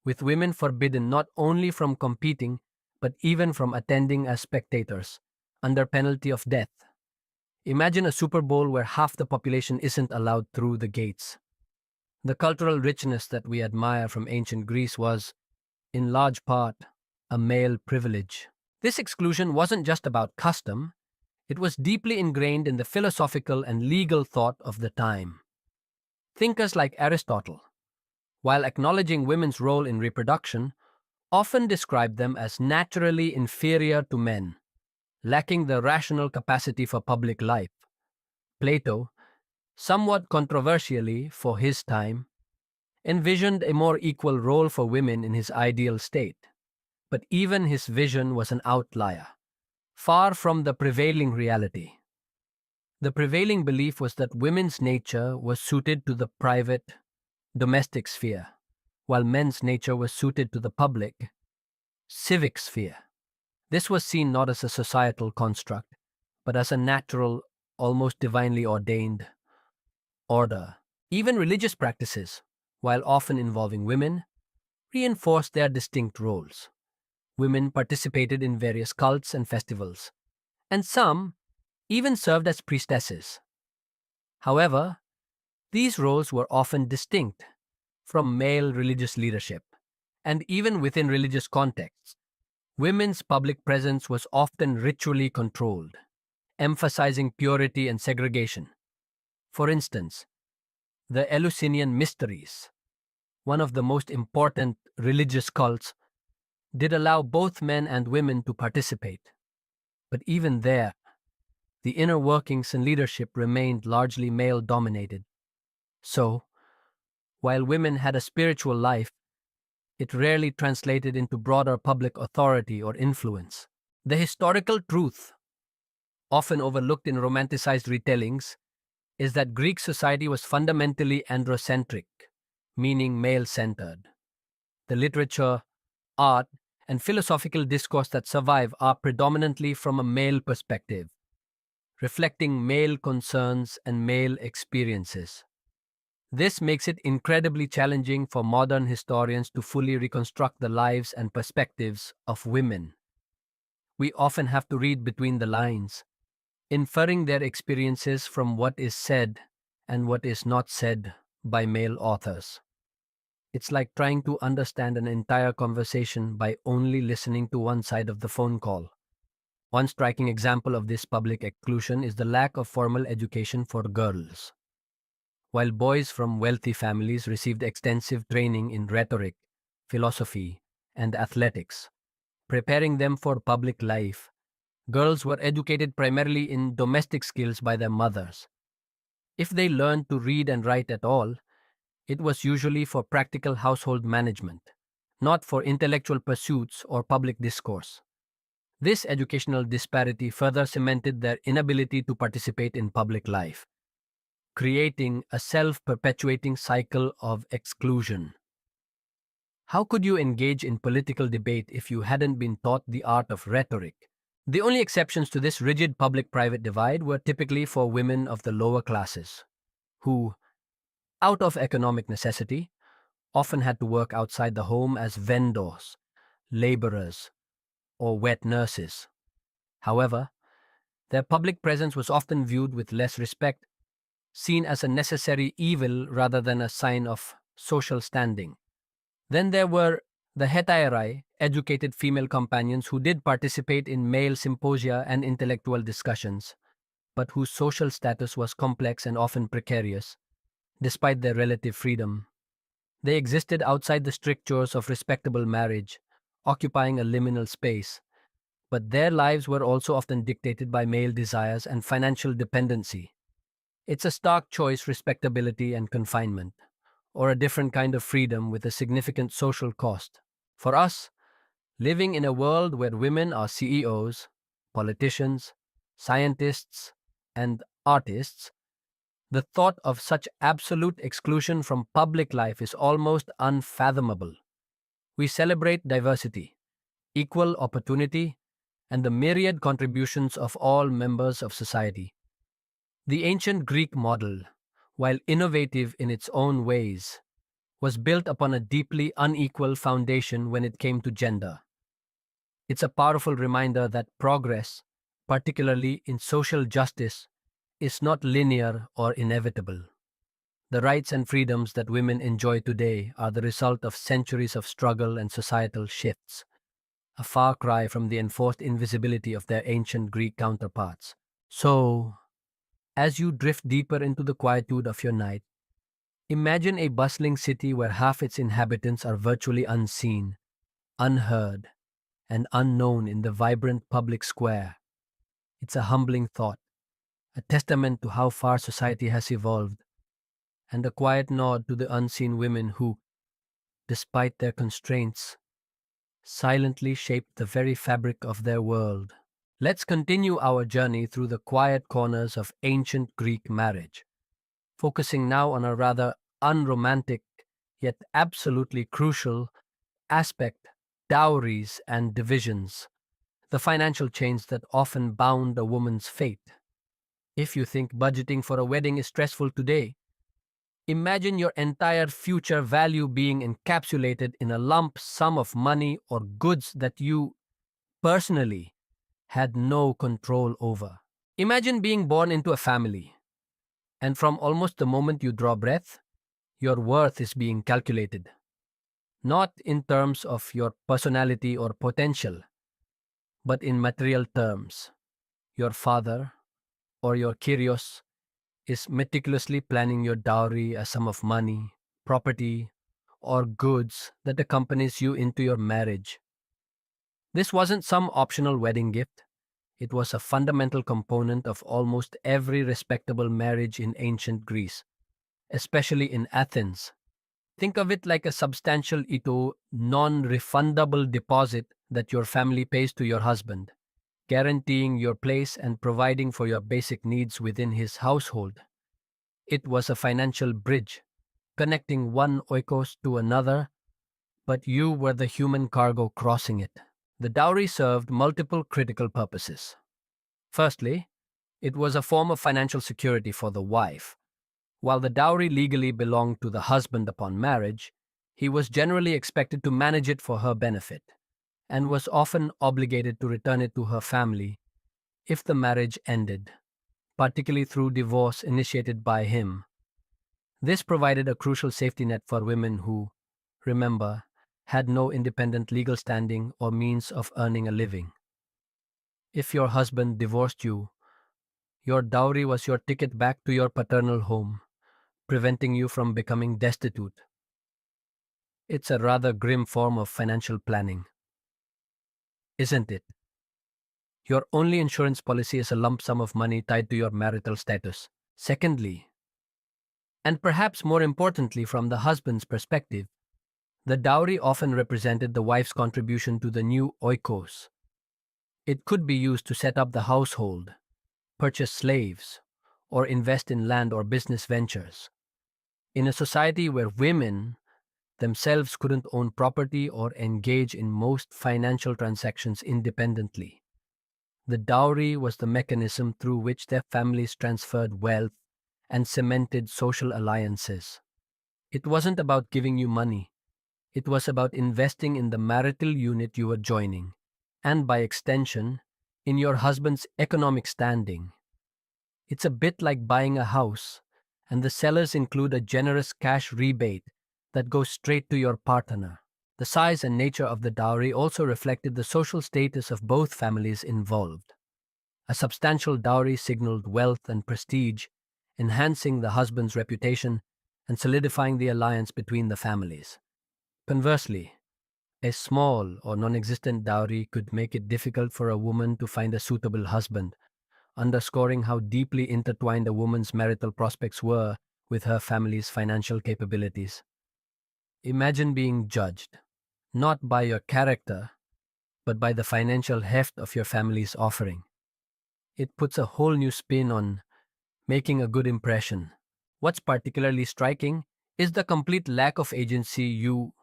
with women forbidden not only from competing, but even from attending as spectators, under penalty of death. Imagine a Super Bowl where half the population isn't allowed through the gates. The cultural richness that we admire from ancient Greece was, in large part, a male privilege. This exclusion wasn't just about custom, it was deeply ingrained in the philosophical and legal thought of the time. Thinkers like Aristotle, while acknowledging women's role in reproduction, often described them as naturally inferior to men, lacking the rational capacity for public life. Plato, somewhat controversially for his time, envisioned a more equal role for women in his ideal state. But even his vision was an outlier, far from the prevailing reality. The prevailing belief was that women's nature was suited to the private, domestic sphere, while men's nature was suited to the public, civic sphere. This was seen not as a societal construct, but as a natural, almost divinely ordained order. Even religious practices, while often involving women, reinforced their distinct roles. Women participated in various cults and festivals, and some even served as priestesses. However, these roles were often distinct from male religious leadership, and even within religious contexts, women's public presence was often ritually controlled, emphasizing purity and segregation. For instance, the Eleusinian Mysteries, one of the most important religious cults, did allow both men and women to participate. But even there, the inner workings and leadership remained largely male dominated. So, while women had a spiritual life, it rarely translated into broader public authority or influence. The historical truth, often overlooked in romanticized retellings, is that Greek society was fundamentally androcentric, meaning male centered. The literature, art, and philosophical discourse that survive are predominantly from a male perspective, reflecting male concerns and male experiences. This makes it incredibly challenging for modern historians to fully reconstruct the lives and perspectives of women. We often have to read between the lines, inferring their experiences from what is said and what is not said by male authors. It's like trying to understand an entire conversation by only listening to one side of the phone call. One striking example of this public exclusion is the lack of formal education for girls. While boys from wealthy families received extensive training in rhetoric, philosophy, and athletics, preparing them for public life, girls were educated primarily in domestic skills by their mothers. If they learned to read and write at all, it was usually for practical household management, not for intellectual pursuits or public discourse. This educational disparity further cemented their inability to participate in public life, creating a self-perpetuating cycle of exclusion. How could you engage in political debate if you hadn't been taught the art of rhetoric? The only exceptions to this rigid public-private divide were typically for women of the lower classes, who, out of economic necessity, often had to work outside the home as vendors, laborers, or wet nurses. However, their public presence was often viewed with less respect, seen as a necessary evil rather than a sign of social standing. Then there were the hetairai, educated female companions who did participate in male symposia and intellectual discussions, but whose social status was complex and often precarious, despite their relative freedom. They existed outside the strictures of respectable marriage, occupying a liminal space, but their lives were also often dictated by male desires and financial dependency. It's a stark choice, respectability and confinement, or a different kind of freedom with a significant social cost. For us, living in a world where women are CEOs, politicians, scientists, and artists, the thought of such absolute exclusion from public life is almost unfathomable. We celebrate diversity, equal opportunity, and the myriad contributions of all members of society. The ancient Greek model, while innovative in its own ways, was built upon a deeply unequal foundation when it came to gender. It's a powerful reminder that progress, particularly in social justice, is not linear or inevitable. The rights and freedoms that women enjoy today are the result of centuries of struggle and societal shifts, a far cry from the enforced invisibility of their ancient Greek counterparts. So, as you drift deeper into the quietude of your night, imagine a bustling city where half its inhabitants are virtually unseen, unheard, and unknown in the vibrant public square. It's a humbling thought, a testament to how far society has evolved, and a quiet nod to the unseen women who, despite their constraints, silently shaped the very fabric of their world. Let's continue our journey through the quiet corners of ancient Greek marriage, focusing now on a rather unromantic yet absolutely crucial aspect: dowries and divisions, the financial chains that often bound a woman's fate. If you think budgeting for a wedding is stressful today, imagine your entire future value being encapsulated in a lump sum of money or goods that you, personally, had no control over. Imagine being born into a family, and from almost the moment you draw breath, your worth is being calculated, not in terms of your personality or potential, but in material terms. Your father, or your kyrios, is meticulously planning your dowry, a sum of money, property, or goods that accompanies you into your marriage. This wasn't some optional wedding gift. It was a fundamental component of almost every respectable marriage in ancient Greece, especially in Athens. Think of it like a substantial non refundable deposit that your family pays to your husband, guaranteeing your place and providing for your basic needs within his household. It was a financial bridge, connecting one oikos to another, but you were the human cargo crossing it. The dowry served multiple critical purposes. Firstly, it was a form of financial security for the wife. While the dowry legally belonged to the husband upon marriage, he was generally expected to manage it for her benefit, and was often obligated to return it to her family if the marriage ended, particularly through divorce initiated by him. This provided a crucial safety net for women who, remember, had no independent legal standing or means of earning a living. If your husband divorced you, your dowry was your ticket back to your paternal home, preventing you from becoming destitute. It's a rather grim form of financial planning, isn't it? Your only insurance policy is a lump sum of money tied to your marital status. Secondly, and perhaps more importantly from the husband's perspective, the dowry often represented the wife's contribution to the new oikos. It could be used to set up the household, purchase slaves, or invest in land or business ventures. In a society where women themselves couldn't own property or engage in most financial transactions independently, the dowry was the mechanism through which their families transferred wealth and cemented social alliances. It wasn't about giving you money, it was about investing in the marital unit you were joining, and by extension, in your husband's economic standing. It's a bit like buying a house, and the sellers include a generous cash rebate that goes straight to your partner. The size and nature of the dowry also reflected the social status of both families involved. A substantial dowry signaled wealth and prestige, enhancing the husband's reputation and solidifying the alliance between the families. Conversely, a small or non existent dowry could make it difficult for a woman to find a suitable husband, underscoring how deeply intertwined a woman's marital prospects were with her family's financial capabilities. Imagine being judged, not by your character, but by the financial heft of your family's offering. It puts a whole new spin on making a good impression. What's particularly striking is the complete lack of agency you,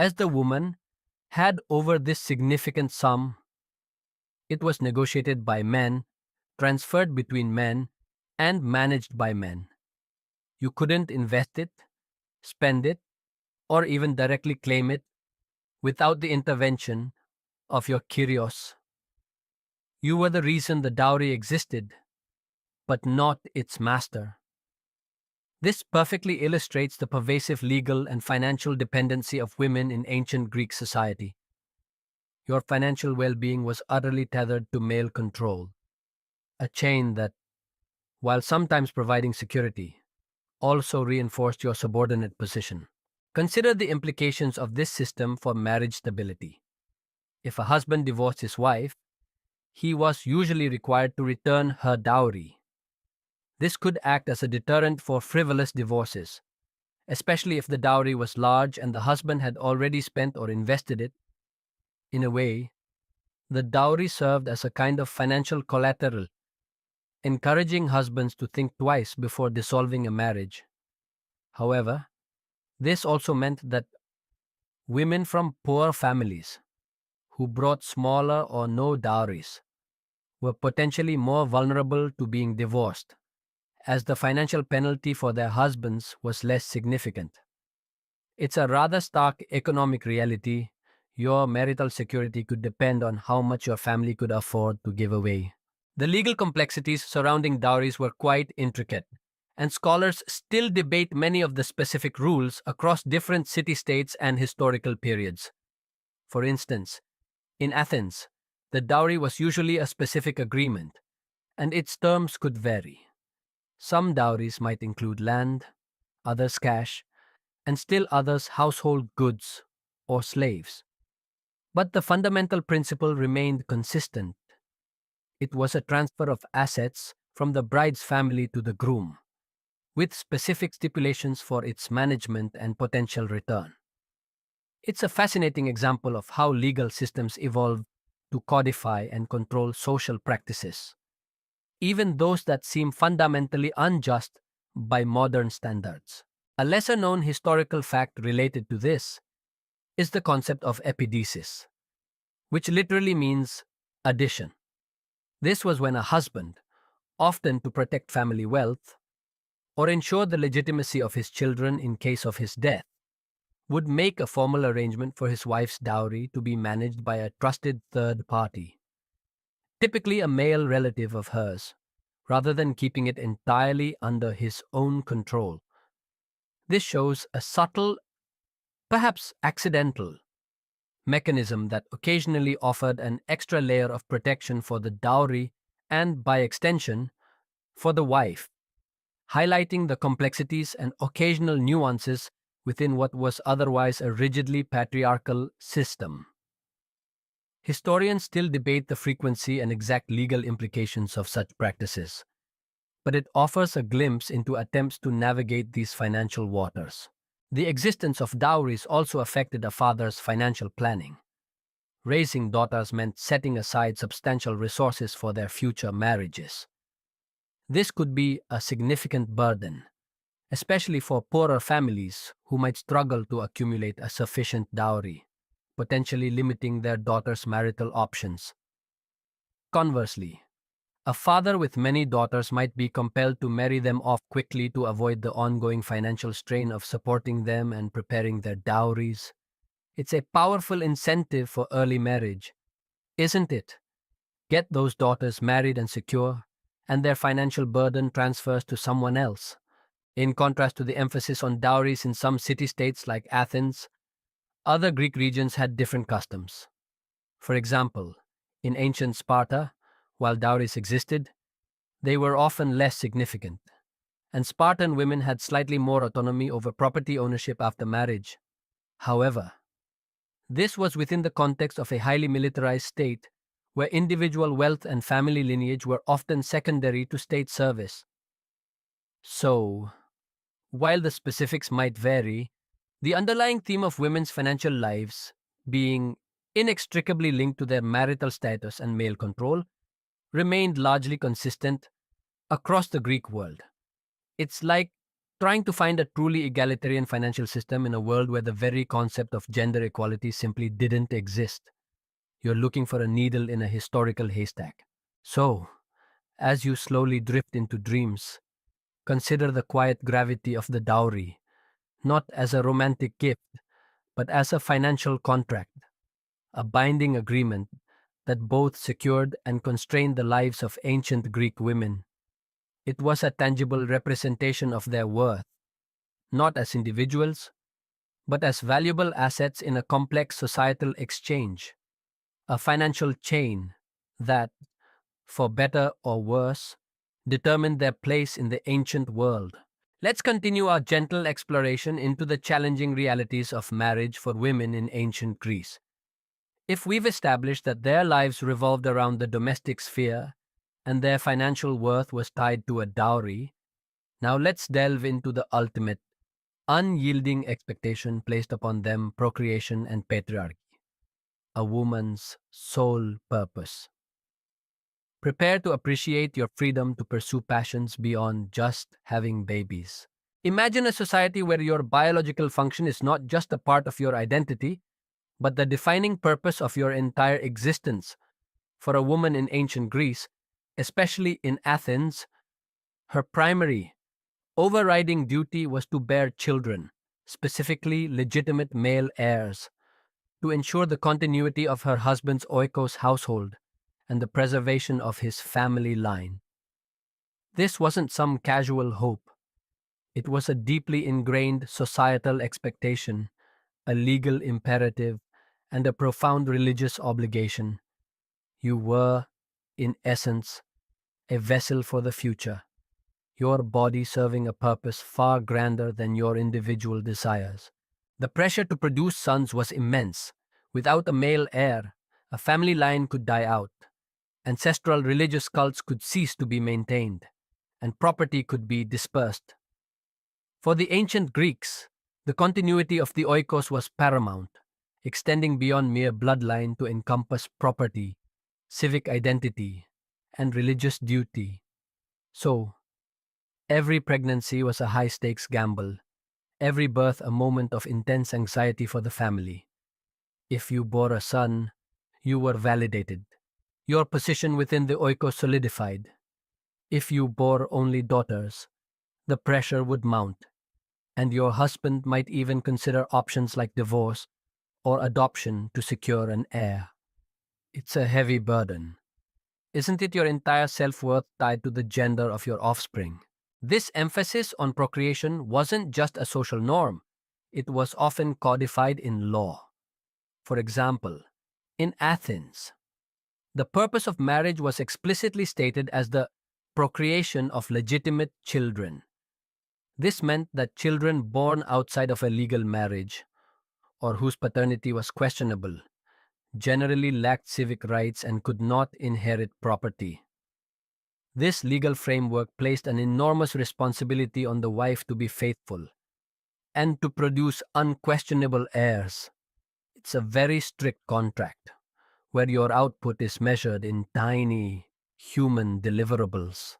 as the woman, had over this significant sum. It was negotiated by men, transferred between men, and managed by men. You couldn't invest it, spend it, or even directly claim it without the intervention of your kyrios. You were the reason the dowry existed, but not its master. This perfectly illustrates the pervasive legal and financial dependency of women in ancient Greek society. Your financial well being was utterly tethered to male control, a chain that, while sometimes providing security, also reinforced your subordinate position. Consider the implications of this system for marriage stability. If a husband divorced his wife, he was usually required to return her dowry. This could act as a deterrent for frivolous divorces, especially if the dowry was large and the husband had already spent or invested it. In a way, the dowry served as a kind of financial collateral, encouraging husbands to think twice before dissolving a marriage. However, this also meant that women from poor families who brought smaller or no dowries were potentially more vulnerable to being divorced, as the financial penalty for their husbands was less significant. It's a rather stark economic reality. Your marital security could depend on how much your family could afford to give away. The legal complexities surrounding dowries were quite intricate, and scholars still debate many of the specific rules across different city states and historical periods. For instance, in Athens, the dowry was usually a specific agreement, and its terms could vary. Some dowries might include land, others cash, and still others household goods or slaves. But the fundamental principle remained consistent. It was a transfer of assets from the bride's family to the groom, with specific stipulations for its management and potential return. It's a fascinating example of how legal systems evolve to codify and control social practices, even those that seem fundamentally unjust by modern standards. A lesser known historical fact related to this is the concept of epideusis, which literally means addition. This was when a husband, often to protect family wealth or ensure the legitimacy of his children in case of his death, would make a formal arrangement for his wife's dowry to be managed by a trusted third party, typically a male relative of hers, rather than keeping it entirely under his own control. This shows a subtle, perhaps accidental, mechanism that occasionally offered an extra layer of protection for the dowry and, by extension, for the wife, highlighting the complexities and occasional nuances within what was otherwise a rigidly patriarchal system. Historians still debate the frequency and exact legal implications of such practices, but it offers a glimpse into attempts to navigate these financial waters. The existence of dowries also affected a father's financial planning. Raising daughters meant setting aside substantial resources for their future marriages. This could be a significant burden, especially for poorer families who might struggle to accumulate a sufficient dowry, potentially limiting their daughters' marital options. Conversely, a father with many daughters might be compelled to marry them off quickly to avoid the ongoing financial strain of supporting them and preparing their dowries. It's a powerful incentive for early marriage, isn't it? Get those daughters married and secure, and their financial burden transfers to someone else. In contrast to the emphasis on dowries in some city-states like Athens, other Greek regions had different customs. For example, in ancient Sparta, while dowries existed, they were often less significant, and Spartan women had slightly more autonomy over property ownership after marriage. However, this was within the context of a highly militarized state where individual wealth and family lineage were often secondary to state service. So, while the specifics might vary, the underlying theme of women's financial lives being inextricably linked to their marital status and male control remained largely consistent across the Greek world. It's like trying to find a truly egalitarian financial system in a world where the very concept of gender equality simply didn't exist. You're looking for a needle in a historical haystack. So, as you slowly drift into dreams, consider the quiet gravity of the dowry, not as a romantic gift, but as a financial contract, a binding agreement that both secured and constrained the lives of ancient Greek women. It was a tangible representation of their worth, not as individuals, but as valuable assets in a complex societal exchange, a financial chain that, for better or worse, determined their place in the ancient world. Let's continue our gentle exploration into the challenging realities of marriage for women in ancient Greece. If we've established that their lives revolved around the domestic sphere and their financial worth was tied to a dowry, now let's delve into the ultimate, unyielding expectation placed upon them: procreation and patriarchy, a woman's sole purpose. Prepare to appreciate your freedom to pursue passions beyond just having babies. Imagine a society where your biological function is not just a part of your identity, but the defining purpose of your entire existence. For a woman in ancient Greece, especially in Athens, her primary, overriding duty was to bear children, specifically legitimate male heirs, to ensure the continuity of her husband's oikos household, and the preservation of his family line. This wasn't some casual hope. It was a deeply ingrained societal expectation, a legal imperative, and a profound religious obligation. You were, in essence, a vessel for the future, your body serving a purpose far grander than your individual desires. The pressure to produce sons was immense. Without a male heir, a family line could die out, ancestral religious cults could cease to be maintained, and property could be dispersed. For the ancient Greeks, the continuity of the oikos was paramount, extending beyond mere bloodline to encompass property, civic identity, and religious duty. So, every pregnancy was a high stakes gamble, every birth a moment of intense anxiety for the family. If you bore a son, you were validated. Your position within the oikos solidified. If you bore only daughters, the pressure would mount, and your husband might even consider options like divorce or adoption to secure an heir. It's a heavy burden. Isn't it your entire self-worth tied to the gender of your offspring? This emphasis on procreation wasn't just a social norm, it was often codified in law. For example, in Athens, the purpose of marriage was explicitly stated as the procreation of legitimate children. This meant that children born outside of a legal marriage, or whose paternity was questionable, generally lacked civic rights and could not inherit property. This legal framework placed an enormous responsibility on the wife to be faithful and to produce unquestionable heirs. It's a very strict contract, where your output is measured in tiny human deliverables.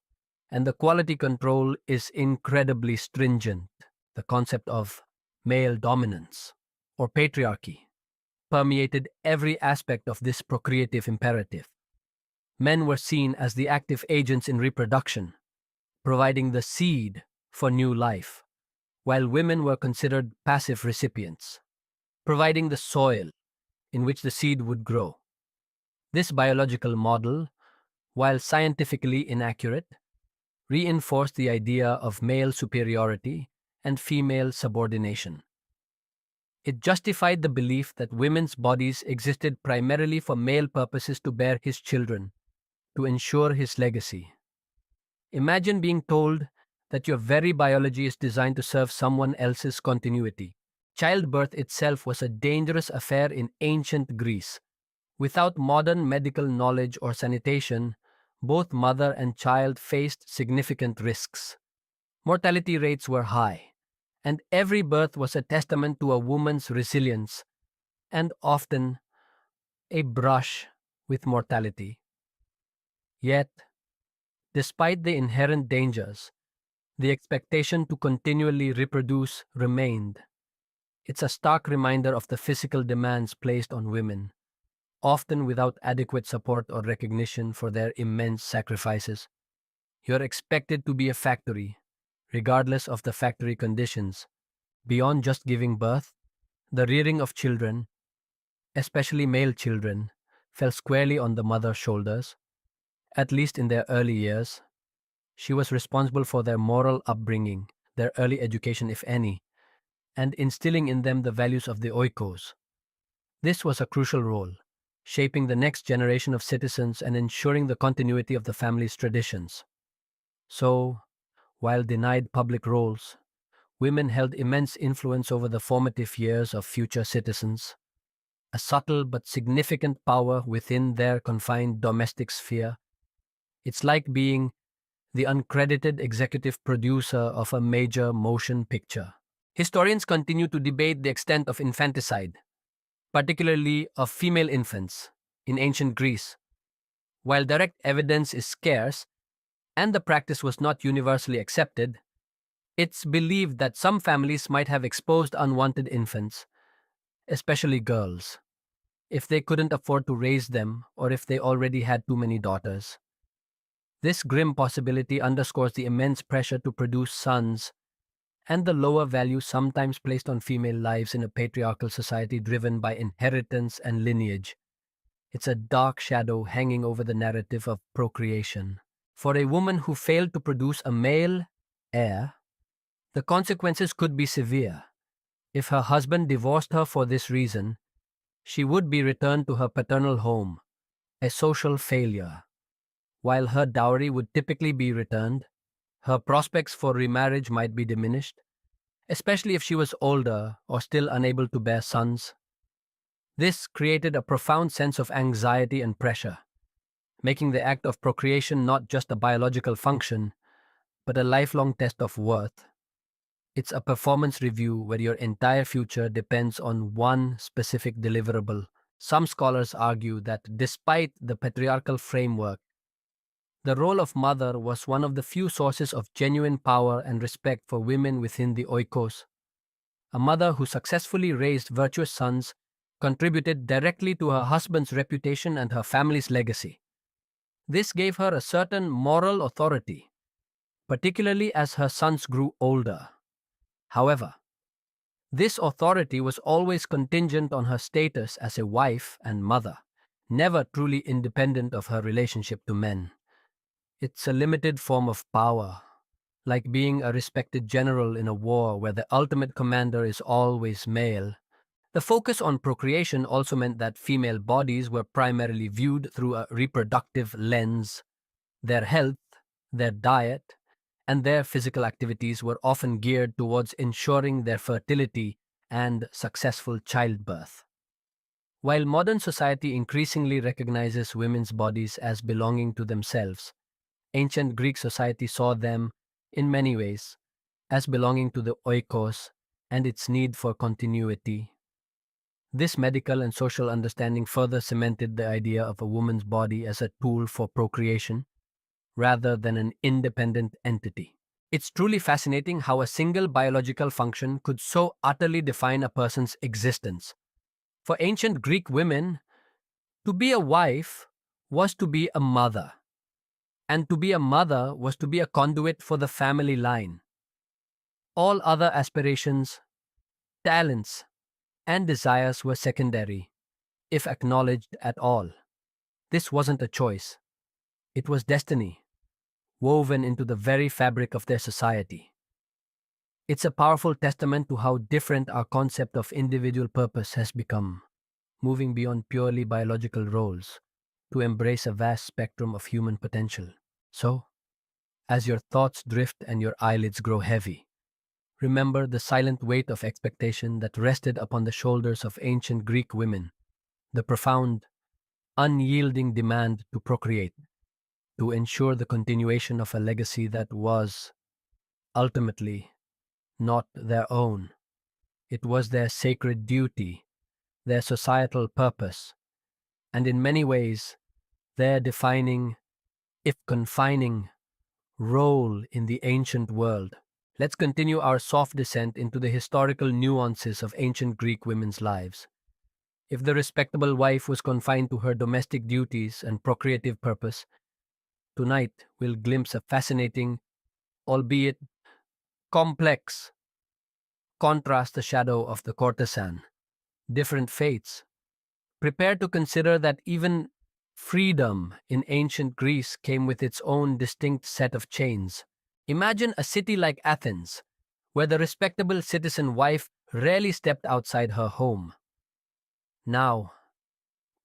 And the quality control is incredibly stringent. The concept of male dominance or patriarchy permeated every aspect of this procreative imperative. Men were seen as the active agents in reproduction, providing the seed for new life, while women were considered passive recipients, providing the soil in which the seed would grow. This biological model, while scientifically inaccurate, reinforced the idea of male superiority and female subordination. It justified the belief that women's bodies existed primarily for male purposes to bear his children, to ensure his legacy. Imagine being told that your very biology is designed to serve someone else's continuity. Childbirth itself was a dangerous affair in ancient Greece. Without modern medical knowledge or sanitation, both mother and child faced significant risks. Mortality rates were high, and every birth was a testament to a woman's resilience and often a brush with mortality. Yet, despite the inherent dangers, the expectation to continually reproduce remained. It's a stark reminder of the physical demands placed on women, often without adequate support or recognition for their immense sacrifices. You're expected to be a factory, regardless of the factory conditions. Beyond just giving birth, the rearing of children, especially male children, fell squarely on the mother's shoulders. At least in their early years, she was responsible for their moral upbringing, their early education, if any, and instilling in them the values of the oikos. This was a crucial role, shaping the next generation of citizens and ensuring the continuity of the family's traditions. So, while denied public roles, women held immense influence over the formative years of future citizens, a subtle but significant power within their confined domestic sphere. It's like being the uncredited executive producer of a major motion picture. Historians continue to debate the extent of infanticide, particularly of female infants, in ancient Greece. While direct evidence is scarce and the practice was not universally accepted, it's believed that some families might have exposed unwanted infants, especially girls, if they couldn't afford to raise them or if they already had too many daughters. This grim possibility underscores the immense pressure to produce sons and the lower value sometimes placed on female lives in a patriarchal society driven by inheritance and lineage. It's a dark shadow hanging over the narrative of procreation. For a woman who failed to produce a male heir, the consequences could be severe. If her husband divorced her for this reason, she would be returned to her paternal home, a social failure. While her dowry would typically be returned, her prospects for remarriage might be diminished, especially if she was older or still unable to bear sons. This created a profound sense of anxiety and pressure, making the act of procreation not just a biological function, but a lifelong test of worth. It's a performance review where your entire future depends on one specific deliverable. Some scholars argue that despite the patriarchal framework, the role of mother was one of the few sources of genuine power and respect for women within the oikos. A mother who successfully raised virtuous sons contributed directly to her husband's reputation and her family's legacy. This gave her a certain moral authority, particularly as her sons grew older. However, this authority was always contingent on her status as a wife and mother, never truly independent of her relationship to men. It's a limited form of power, like being a respected general in a war where the ultimate commander is always male. The focus on procreation also meant that female bodies were primarily viewed through a reproductive lens. Their health, their diet, and their physical activities were often geared towards ensuring their fertility and successful childbirth. While modern society increasingly recognizes women's bodies as belonging to themselves, ancient Greek society saw them, in many ways, as belonging to the oikos and its need for continuity. This medical and social understanding further cemented the idea of a woman's body as a tool for procreation rather than an independent entity. It's truly fascinating how a single biological function could so utterly define a person's existence. For ancient Greek women, to be a wife was to be a mother, and to be a mother was to be a conduit for the family line. All other aspirations, talents, and desires were secondary, if acknowledged at all. This wasn't a choice, it was destiny, woven into the very fabric of their society. It's a powerful testament to how different our concept of individual purpose has become, moving beyond purely biological roles to embrace a vast spectrum of human potential. So, as your thoughts drift and your eyelids grow heavy, remember the silent weight of expectation that rested upon the shoulders of ancient Greek women, the profound, unyielding demand to procreate, to ensure the continuation of a legacy that was, ultimately, not their own. It was their sacred duty, their societal purpose, and in many ways, their defining, if confining, role in the ancient world. Let's continue our soft descent into the historical nuances of ancient Greek women's lives. If the respectable wife was confined to her domestic duties and procreative purpose, tonight we'll glimpse a fascinating, albeit complex, contrast the shadow of the courtesan. Different fates. Prepare to consider that even freedom in ancient Greece came with its own distinct set of chains. Imagine a city like Athens, where the respectable citizen wife rarely stepped outside her home. Now,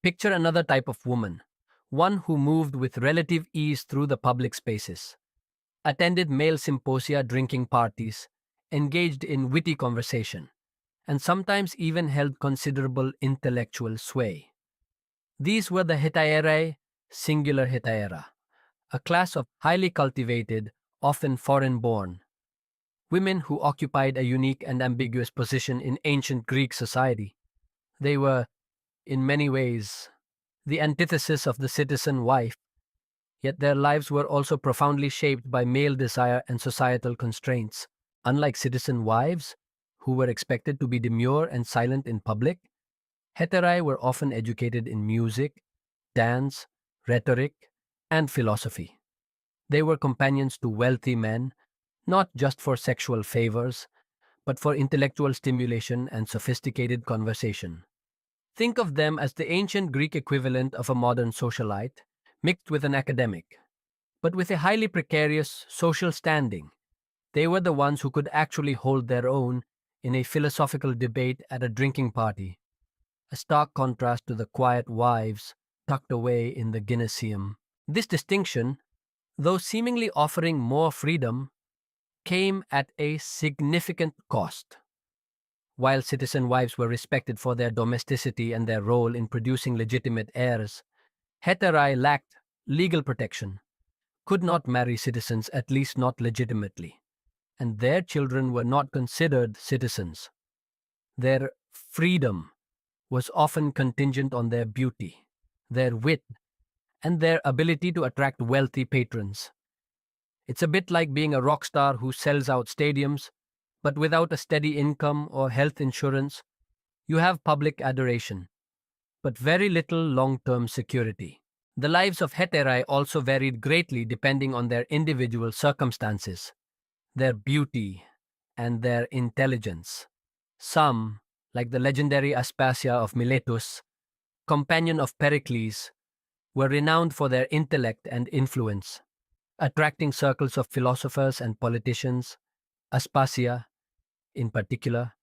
picture another type of woman, one who moved with relative ease through the public spaces, attended male symposia drinking parties, engaged in witty conversation, and sometimes even held considerable intellectual sway. These were the hetaerae, singular hetaera, a class of highly cultivated, often foreign-born, women who occupied a unique and ambiguous position in ancient Greek society. They were, in many ways, the antithesis of the citizen wife, yet their lives were also profoundly shaped by male desire and societal constraints. Unlike citizen wives, who were expected to be demure and silent in public, heterae were often educated in music, dance, rhetoric, and philosophy. They were companions to wealthy men, not just for sexual favors, but for intellectual stimulation and sophisticated conversation. Think of them as the ancient Greek equivalent of a modern socialite, mixed with an academic, but with a highly precarious social standing. They were the ones who could actually hold their own in a philosophical debate at a drinking party, a stark contrast to the quiet wives tucked away in the gymnasium. This distinction, though seemingly offering more freedom, came at a significant cost. While citizen wives were respected for their domesticity and their role in producing legitimate heirs, heterae lacked legal protection, could not marry citizens, at least not legitimately, and their children were not considered citizens. Their freedom was often contingent on their beauty, their wit, and their ability to attract wealthy patrons. It's a bit like being a rock star who sells out stadiums, but without a steady income or health insurance, you have public adoration, but very little long term security. The lives of heterae also varied greatly depending on their individual circumstances, their beauty, and their intelligence. Some, like the legendary Aspasia of Miletus, companion of Pericles, were renowned for their intellect and influence, attracting circles of philosophers and politicians. Aspasia, in particular,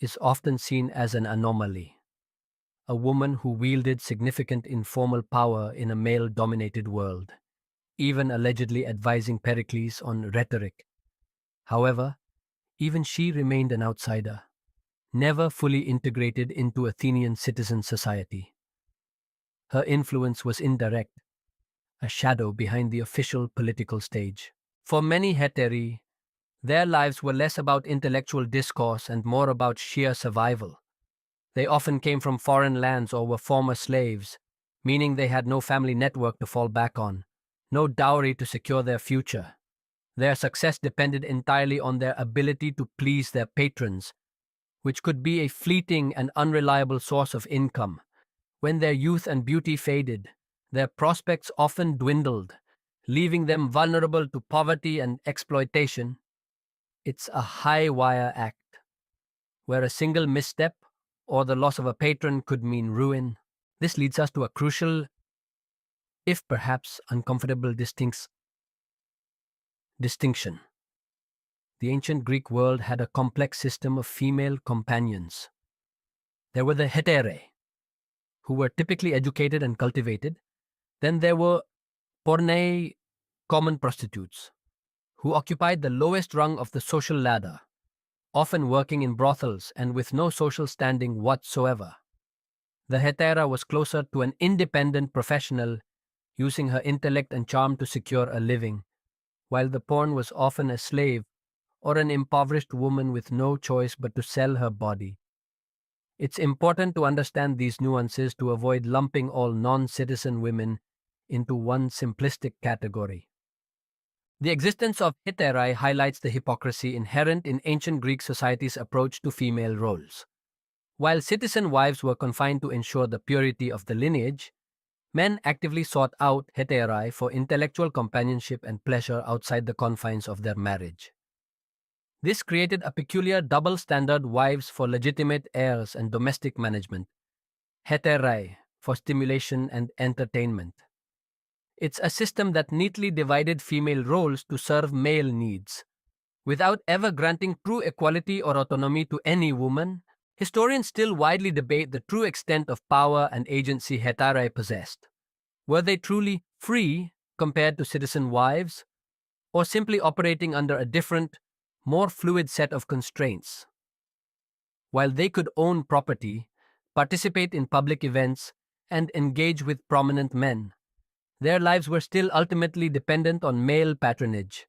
is often seen as an anomaly, a woman who wielded significant informal power in a male dominated world, even allegedly advising Pericles on rhetoric. However, even she remained an outsider, never fully integrated into Athenian citizen society. Her influence was indirect, a shadow behind the official political stage. For many heteri, their lives were less about intellectual discourse and more about sheer survival. They often came from foreign lands or were former slaves, meaning they had no family network to fall back on, no dowry to secure their future. Their success depended entirely on their ability to please their patrons, which could be a fleeting and unreliable source of income. When their youth and beauty faded, their prospects often dwindled, leaving them vulnerable to poverty and exploitation. It's a high wire act, where a single misstep or the loss of a patron could mean ruin. This leads us to a crucial, if perhaps uncomfortable, distinction. The ancient Greek world had a complex system of female companions. There were the heterae, who were typically educated and cultivated. Then there were pornei, common prostitutes, who occupied the lowest rung of the social ladder, often working in brothels and with no social standing whatsoever. The hetera was closer to an independent professional, using her intellect and charm to secure a living, while the porn was often a slave or an impoverished woman with no choice but to sell her body. It's important to understand these nuances to avoid lumping all non-citizen women into one simplistic category. The existence of heterae highlights the hypocrisy inherent in ancient Greek society's approach to female roles. While citizen wives were confined to ensure the purity of the lineage, men actively sought out heterae for intellectual companionship and pleasure outside the confines of their marriage. This created a peculiar double standard: wives for legitimate heirs and domestic management, heterae for stimulation and entertainment. It's a system that neatly divided female roles to serve male needs. Without ever granting true equality or autonomy to any woman, historians still widely debate the true extent of power and agency heterae possessed. Were they truly free compared to citizen wives, or simply operating under a different, more fluid set of constraints? While they could own property, participate in public events, and engage with prominent men, their lives were still ultimately dependent on male patronage.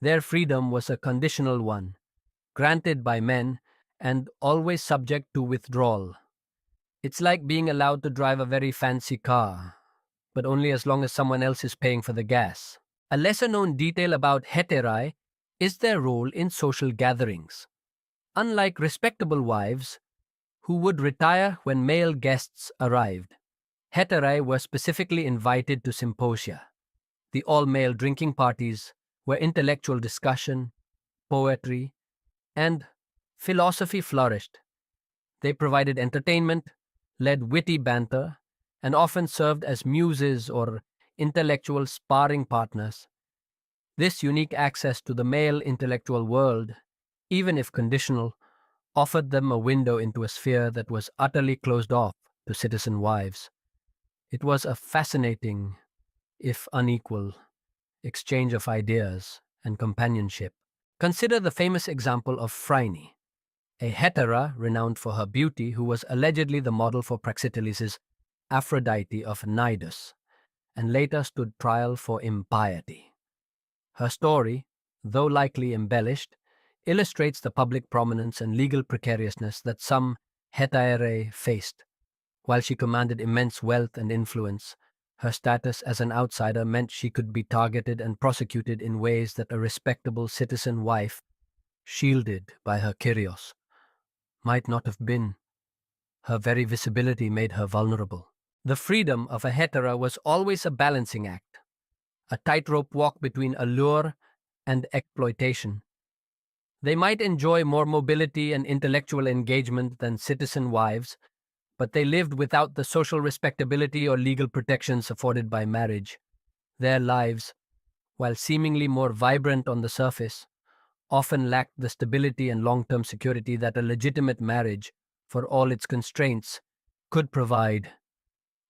Their freedom was a conditional one, granted by men and always subject to withdrawal. It's like being allowed to drive a very fancy car, but only as long as someone else is paying for the gas. A lesser known detail about heterae is their role in social gatherings. Unlike respectable wives, who would retire when male guests arrived, heterae were specifically invited to symposia, the all-male drinking parties where intellectual discussion, poetry, and philosophy flourished. They provided entertainment, led witty banter, and often served as muses or intellectual sparring partners. This unique access to the male intellectual world, even if conditional, offered them a window into a sphere that was utterly closed off to citizen wives. It was a fascinating, if unequal, exchange of ideas and companionship. Consider the famous example of Phryne, a hetera renowned for her beauty who was allegedly the model for Praxiteles' Aphrodite of Cnidus, and later stood trial for impiety. Her story, though likely embellished, illustrates the public prominence and legal precariousness that some hetaierae faced. While she commanded immense wealth and influence, her status as an outsider meant she could be targeted and prosecuted in ways that a respectable citizen wife, shielded by her kyrios, might not have been. Her very visibility made her vulnerable. The freedom of a hetera was always a balancing act, a tightrope walk between allure and exploitation. They might enjoy more mobility and intellectual engagement than citizen wives, but they lived without the social respectability or legal protections afforded by marriage. Their lives, while seemingly more vibrant on the surface, often lacked the stability and long-term security that a legitimate marriage, for all its constraints, could provide.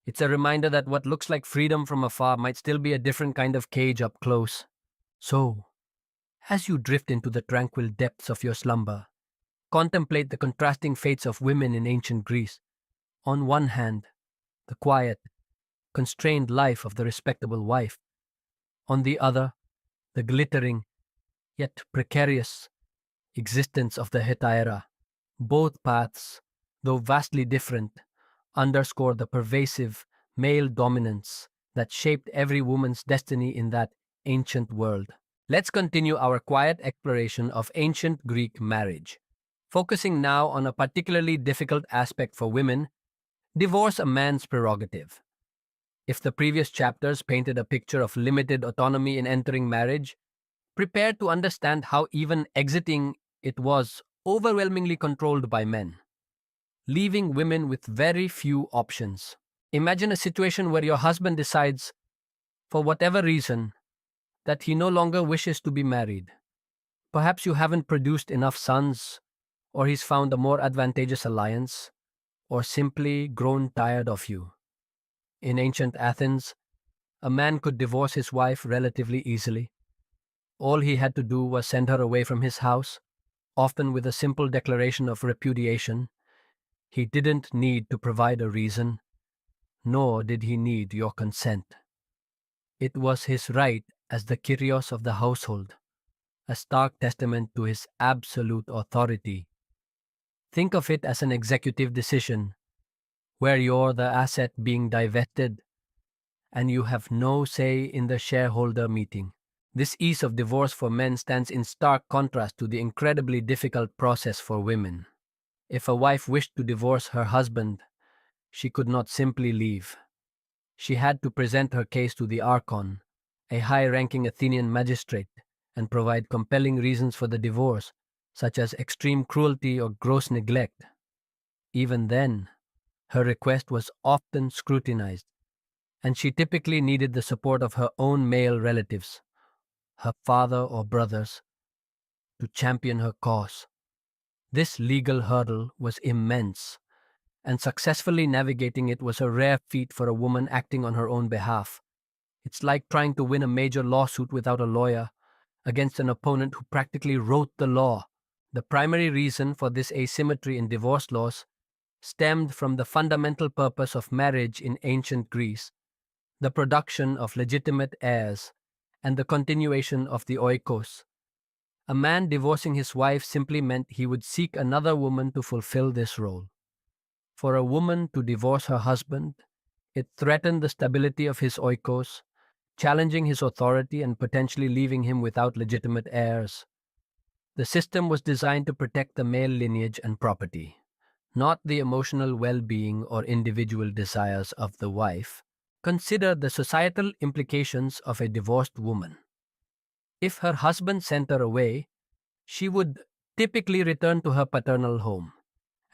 It's a reminder that what looks like freedom from afar might still be a different kind of cage up close. So, as you drift into the tranquil depths of your slumber, contemplate the contrasting fates of women in ancient Greece. On one hand, the quiet, constrained life of the respectable wife. On the other, the glittering, yet precarious, existence of the hetaira. Both paths, though vastly different, underscore the pervasive male dominance that shaped every woman's destiny in that ancient world. Let's continue our quiet exploration of ancient Greek marriage, focusing now on a particularly difficult aspect for women: divorce, a man's prerogative. If the previous chapters painted a picture of limited autonomy in entering marriage, prepare to understand how even exiting it was overwhelmingly controlled by men, leaving women with very few options. Imagine a situation where your husband decides, for whatever reason, that he no longer wishes to be married. Perhaps you haven't produced enough sons, or he's found a more advantageous alliance, or simply grown tired of you. In ancient Athens, a man could divorce his wife relatively easily. All he had to do was send her away from his house, often with a simple declaration of repudiation. He didn't need to provide a reason, nor did he need your consent. It was his right as the kyrios of the household, a stark testament to his absolute authority. Think of it as an executive decision, where you're the asset being divested and you have no say in the shareholder meeting. This ease of divorce for men stands in stark contrast to the incredibly difficult process for women. If a wife wished to divorce her husband, she could not simply leave. She had to present her case to the archon, a high-ranking Athenian magistrate, and provide compelling reasons for the divorce, such as extreme cruelty or gross neglect. Even then, her request was often scrutinized, and she typically needed the support of her own male relatives, her father or brothers, to champion her cause. This legal hurdle was immense, and successfully navigating it was a rare feat for a woman acting on her own behalf. It's like trying to win a major lawsuit without a lawyer, against an opponent who practically wrote the law. The primary reason for this asymmetry in divorce laws stemmed from the fundamental purpose of marriage in ancient Greece: the production of legitimate heirs and the continuation of the oikos. A man divorcing his wife simply meant he would seek another woman to fulfill this role. For a woman to divorce her husband, it threatened the stability of his oikos, challenging his authority and potentially leaving him without legitimate heirs. The system was designed to protect the male lineage and property, not the emotional well-being or individual desires of the wife. Consider the societal implications of a divorced woman. If her husband sent her away, she would typically return to her paternal home,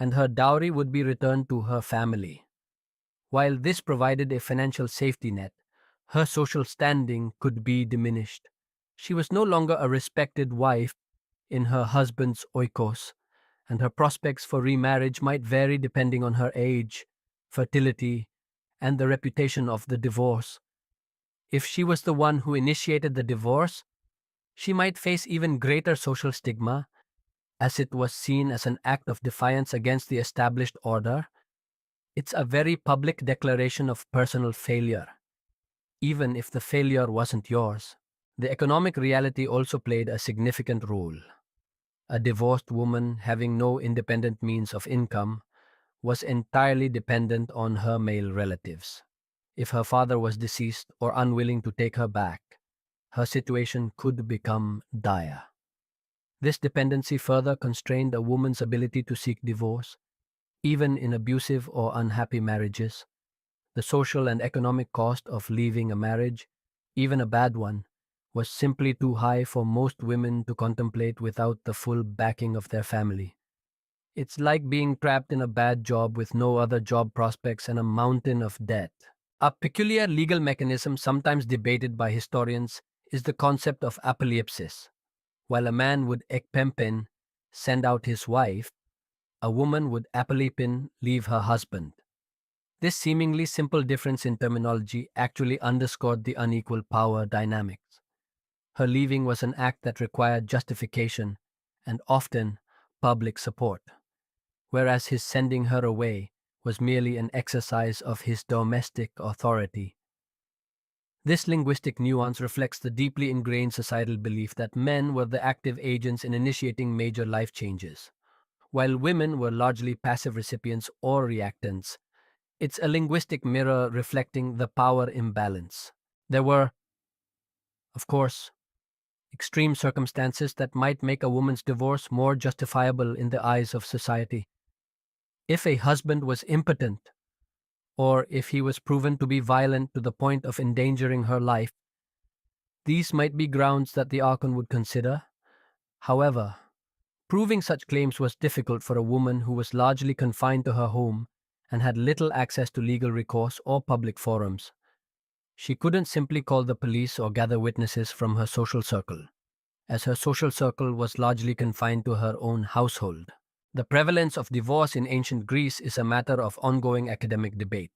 and her dowry would be returned to her family. While this provided a financial safety net, her social standing could be diminished. She was no longer a respected wife in her husband's oikos, and her prospects for remarriage might vary depending on her age, fertility, and the reputation of the divorce. If she was the one who initiated the divorce, she might face even greater social stigma, as it was seen as an act of defiance against the established order. It's a very public declaration of personal failure, even if the failure wasn't yours. The economic reality also played a significant role. A divorced woman having no independent means of income was entirely dependent on her male relatives. If her father was deceased or unwilling to take her back, her situation could become dire. This dependency further constrained a woman's ability to seek divorce, even in abusive or unhappy marriages. The social and economic cost of leaving a marriage, even a bad one, was simply too high for most women to contemplate without the full backing of their family. It's like being trapped in a bad job with no other job prospects and a mountain of debt. A peculiar legal mechanism sometimes debated by historians is the concept of apolepsis. While a man would ekpempen, send out his wife, a woman would apolepin, leave her husband. This seemingly simple difference in terminology actually underscored the unequal power dynamics. Her leaving was an act that required justification and often public support, whereas his sending her away was merely an exercise of his domestic authority. This linguistic nuance reflects the deeply ingrained societal belief that men were the active agents in initiating major life changes, while women were largely passive recipients or reactants. It's a linguistic mirror reflecting the power imbalance. There were, of course, extreme circumstances that might make a woman's divorce more justifiable in the eyes of society. If a husband was impotent, or if he was proven to be violent to the point of endangering her life, these might be grounds that the Archon would consider. However, proving such claims was difficult for a woman who was largely confined to her home and had little access to legal recourse or public forums. She couldn't simply call the police or gather witnesses from her social circle, as her social circle was largely confined to her own household. The prevalence of divorce in ancient Greece is a matter of ongoing academic debate.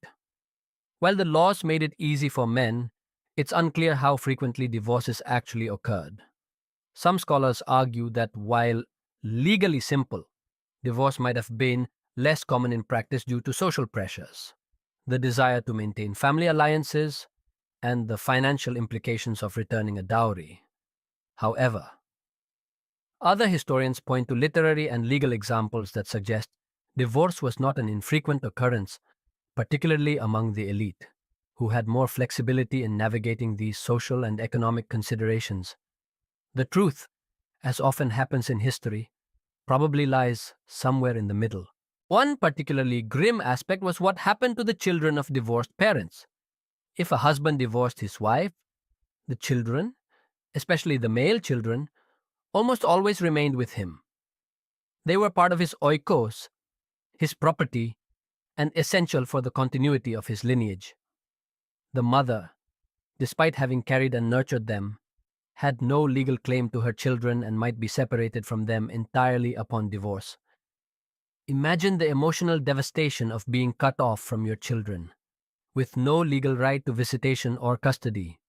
While the laws made it easy for men, it's unclear how frequently divorces actually occurred. Some scholars argue that while legally simple, divorce might have been less common in practice due to social pressures, the desire to maintain family alliances, and the financial implications of returning a dowry. However, other historians point to literary and legal examples that suggest divorce was not an infrequent occurrence, particularly among the elite, who had more flexibility in navigating these social and economic considerations. The truth, as often happens in history, probably lies somewhere in the middle. One particularly grim aspect was what happened to the children of divorced parents. If a husband divorced his wife, the children, especially the male children, almost always remained with him. They were part of his oikos, his property, and essential for the continuity of his lineage. The mother, despite having carried and nurtured them, had no legal claim to her children and might be separated from them entirely upon divorce. Imagine the emotional devastation of being cut off from your children, with no legal right to visitation or custody.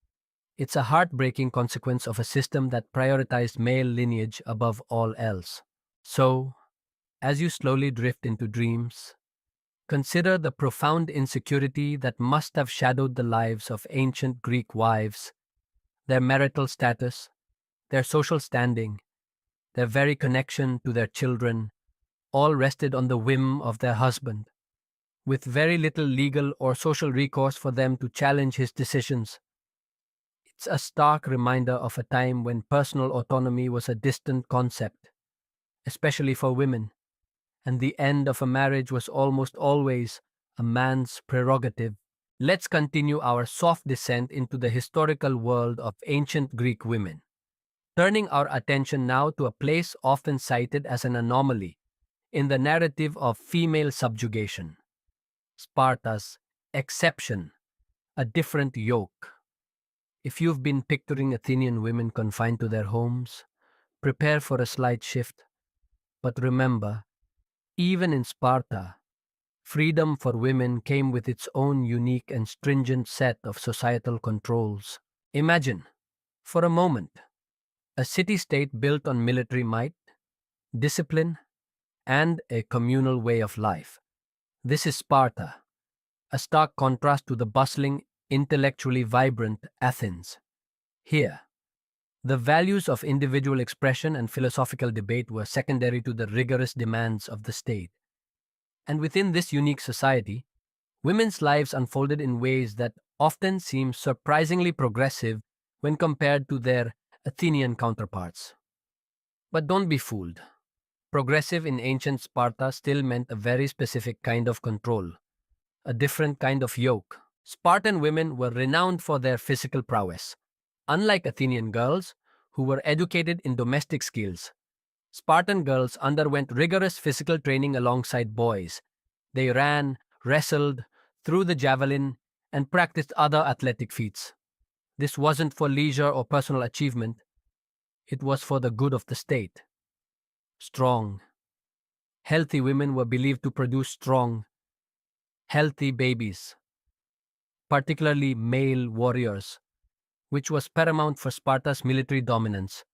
It's a heartbreaking consequence of a system that prioritized male lineage above all else. So, as you slowly drift into dreams, consider the profound insecurity that must have shadowed the lives of ancient Greek wives, their marital status, their social standing, their very connection to their children, all rested on the whim of their husband, with very little legal or social recourse for them to challenge his decisions. It's a stark reminder of a time when personal autonomy was a distant concept, especially for women, and the end of a marriage was almost always a man's prerogative. Let's continue our soft descent into the historical world of ancient Greek women, turning our attention now to a place often cited as an anomaly in the narrative of female subjugation, Sparta's exception, a different yoke. If you've been picturing Athenian women confined to their homes, prepare for a slight shift. But remember, even in Sparta, freedom for women came with its own unique and stringent set of societal controls. Imagine, for a moment, a city state built on military might, discipline, and a communal way of life. This is Sparta, a stark contrast to the bustling, intellectually vibrant Athens. Here, the values of individual expression and philosophical debate were secondary to the rigorous demands of the state. And within this unique society, women's lives unfolded in ways that often seem surprisingly progressive when compared to their Athenian counterparts. But don't be fooled. Progressive in ancient Sparta still meant a very specific kind of control, a different kind of yoke. Spartan women were renowned for their physical prowess. Unlike Athenian girls, who were educated in domestic skills, Spartan girls underwent rigorous physical training alongside boys. They ran, wrestled, threw the javelin, and practiced other athletic feats. This wasn't for leisure or personal achievement, it was for the good of the state. Strong, healthy women were believed to produce strong, healthy babies, particularly male warriors, which was paramount for Sparta's military dominance.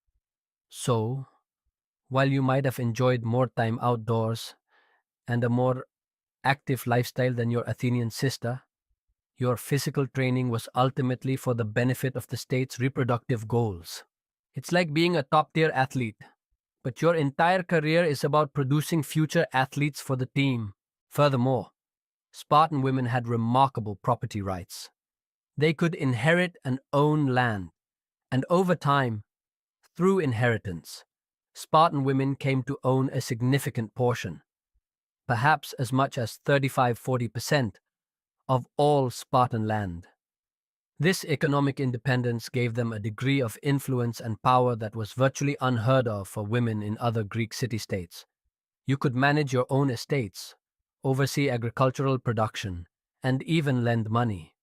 So, while you might have enjoyed more time outdoors and a more active lifestyle than your Athenian sister, your physical training was ultimately for the benefit of the state's reproductive goals. It's like being a top tier athlete, but your entire career is about producing future athletes for the team. Furthermore, Spartan women had remarkable property rights. They could inherit and own land, and over time, through inheritance, Spartan women came to own a significant portion, perhaps as much as 35–40% of all Spartan land. This economic independence gave them a degree of influence and power that was virtually unheard of for women in other Greek city-states. You could manage your own estates, oversee agricultural production, and even lend money.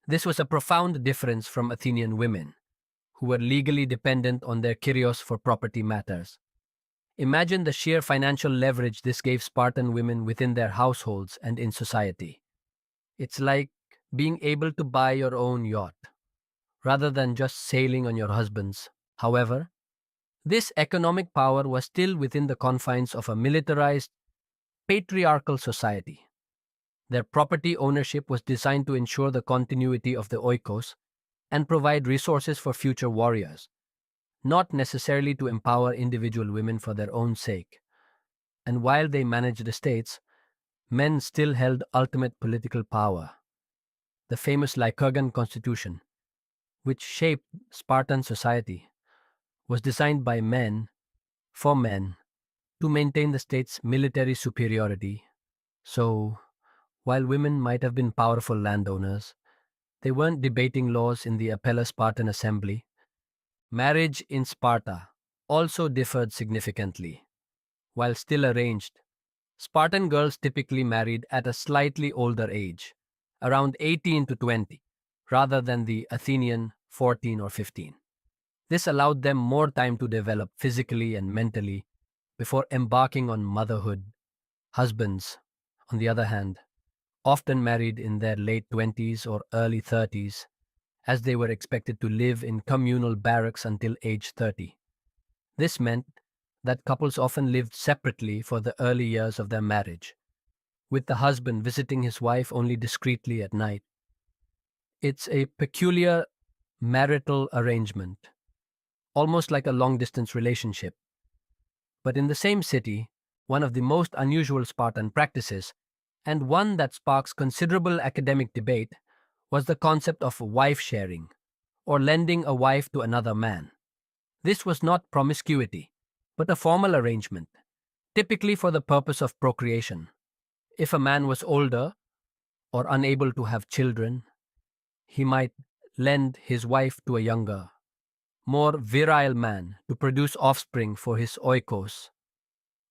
This was a profound difference from Athenian women, who were legally dependent on their kyrios for property matters. Imagine the sheer financial leverage this gave Spartan women within their households and in society. It's like being able to buy your own yacht, rather than just sailing on your husband's. However, this economic power was still within the confines of a militarized, patriarchal society. Their property ownership was designed to ensure the continuity of the oikos and provide resources for future warriors, not necessarily to empower individual women for their own sake. And while they managed the states, men still held ultimate political power. The famous Lycurgan constitution, which shaped Spartan society, was designed by men, for men, to maintain the state's military superiority. So, while women might have been powerful landowners, they weren't debating laws in the Apella Spartan assembly. Marriage in Sparta also differed significantly. While still arranged, Spartan girls typically married at a slightly older age, around 18 to 20, rather than the Athenian 14 or 15. This allowed them more time to develop physically and mentally before embarking on motherhood. Husbands, on the other hand, often married in their late 20s or early 30s, as they were expected to live in communal barracks until age 30. This meant that couples often lived separately for the early years of their marriage, with the husband visiting his wife only discreetly at night. It's a peculiar marital arrangement, almost like a long-distance relationship. But in the same city, one of the most unusual Spartan practices, and one that sparks considerable academic debate, was the concept of wife sharing, or lending a wife to another man. This was not promiscuity, but a formal arrangement, typically for the purpose of procreation. If a man was older or unable to have children, he might lend his wife to a younger, more virile man to produce offspring for his oikos.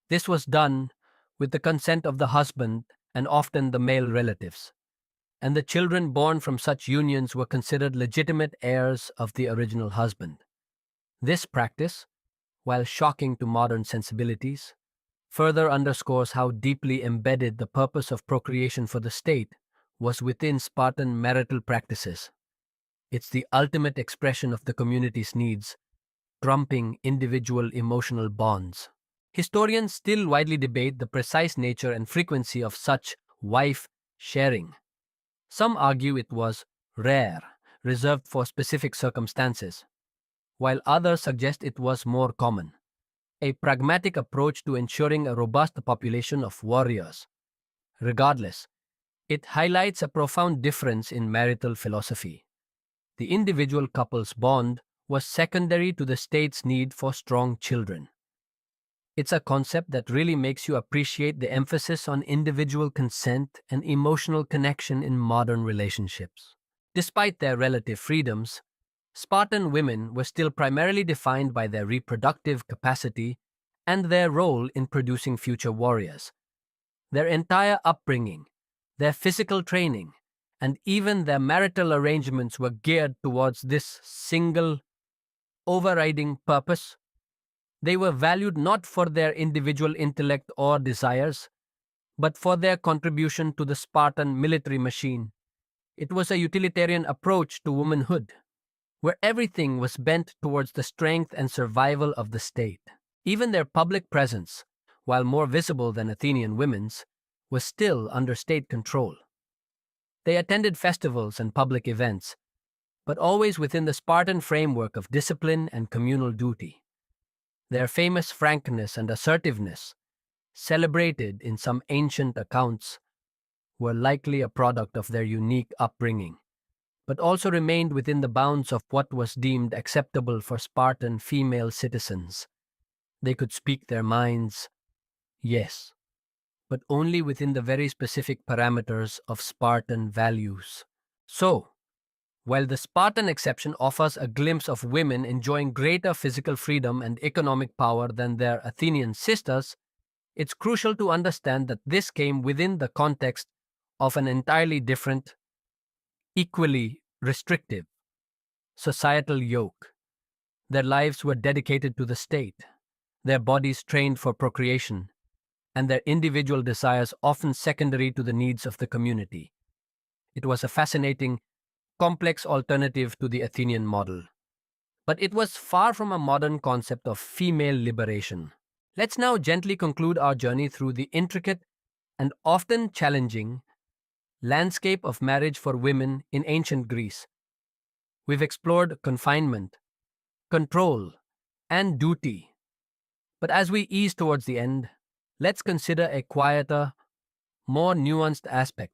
This was done with the consent of the husband and often the male relatives, and the children born from such unions were considered legitimate heirs of the original husband. This practice, while shocking to modern sensibilities, further underscores how deeply embedded the purpose of procreation for the state was within Spartan marital practices. It's the ultimate expression of the community's needs, trumping individual emotional bonds. Historians still widely debate the precise nature and frequency of such wife sharing. Some argue it was rare, reserved for specific circumstances, while others suggest it was more common, a pragmatic approach to ensuring a robust population of warriors. Regardless, it highlights a profound difference in marital philosophy. The individual couple's bond was secondary to the state's need for strong children. It's a concept that really makes you appreciate the emphasis on individual consent and emotional connection in modern relationships. Despite their relative freedoms, Spartan women were still primarily defined by their reproductive capacity and their role in producing future warriors. Their entire upbringing, their physical training, and even their marital arrangements were geared towards this single, overriding purpose. They were valued not for their individual intellect or desires, but for their contribution to the Spartan military machine. It was a utilitarian approach to womanhood, where everything was bent towards the strength and survival of the state. Even their public presence, while more visible than Athenian women's, was still under state control. They attended festivals and public events, but always within the Spartan framework of discipline and communal duty. Their famous frankness and assertiveness, celebrated in some ancient accounts, were likely a product of their unique upbringing, but also remained within the bounds of what was deemed acceptable for Spartan female citizens. They could speak their minds, yes, but only within the very specific parameters of Spartan values. So, while the Spartan exception offers a glimpse of women enjoying greater physical freedom and economic power than their Athenian sisters, it's crucial to understand that this came within the context of an entirely different, equally restrictive societal yoke. Their lives were dedicated to the state, their bodies trained for procreation, and their individual desires often secondary to the needs of the community. It was a fascinating, complex alternative to the Athenian model. But it was far from a modern concept of female liberation. Let's now gently conclude our journey through the intricate and often challenging landscape of marriage for women in ancient Greece. We've explored confinement, control, and duty. But as we ease towards the end, let's consider a quieter, more nuanced aspect.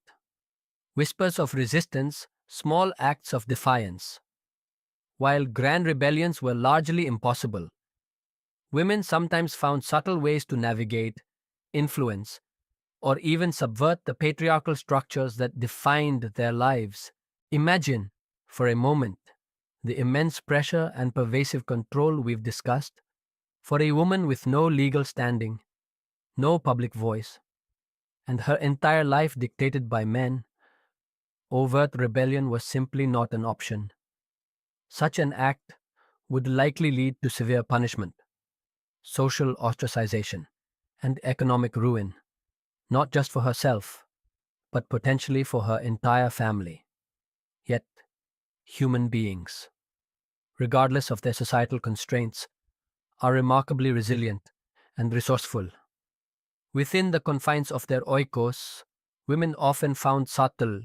Whispers of resistance, small acts of defiance. While grand rebellions were largely impossible, women sometimes found subtle ways to navigate, influence, or even subvert the patriarchal structures that defined their lives. Imagine, for a moment, the immense pressure and pervasive control we've discussed for a woman with no legal standing, no public voice, and her entire life dictated by men. Overt rebellion was simply not an option. Such an act would likely lead to severe punishment, social ostracization, and economic ruin, not just for herself, but potentially for her entire family. Yet, human beings, regardless of their societal constraints, are remarkably resilient and resourceful. Within the confines of their oikos, women often found subtle,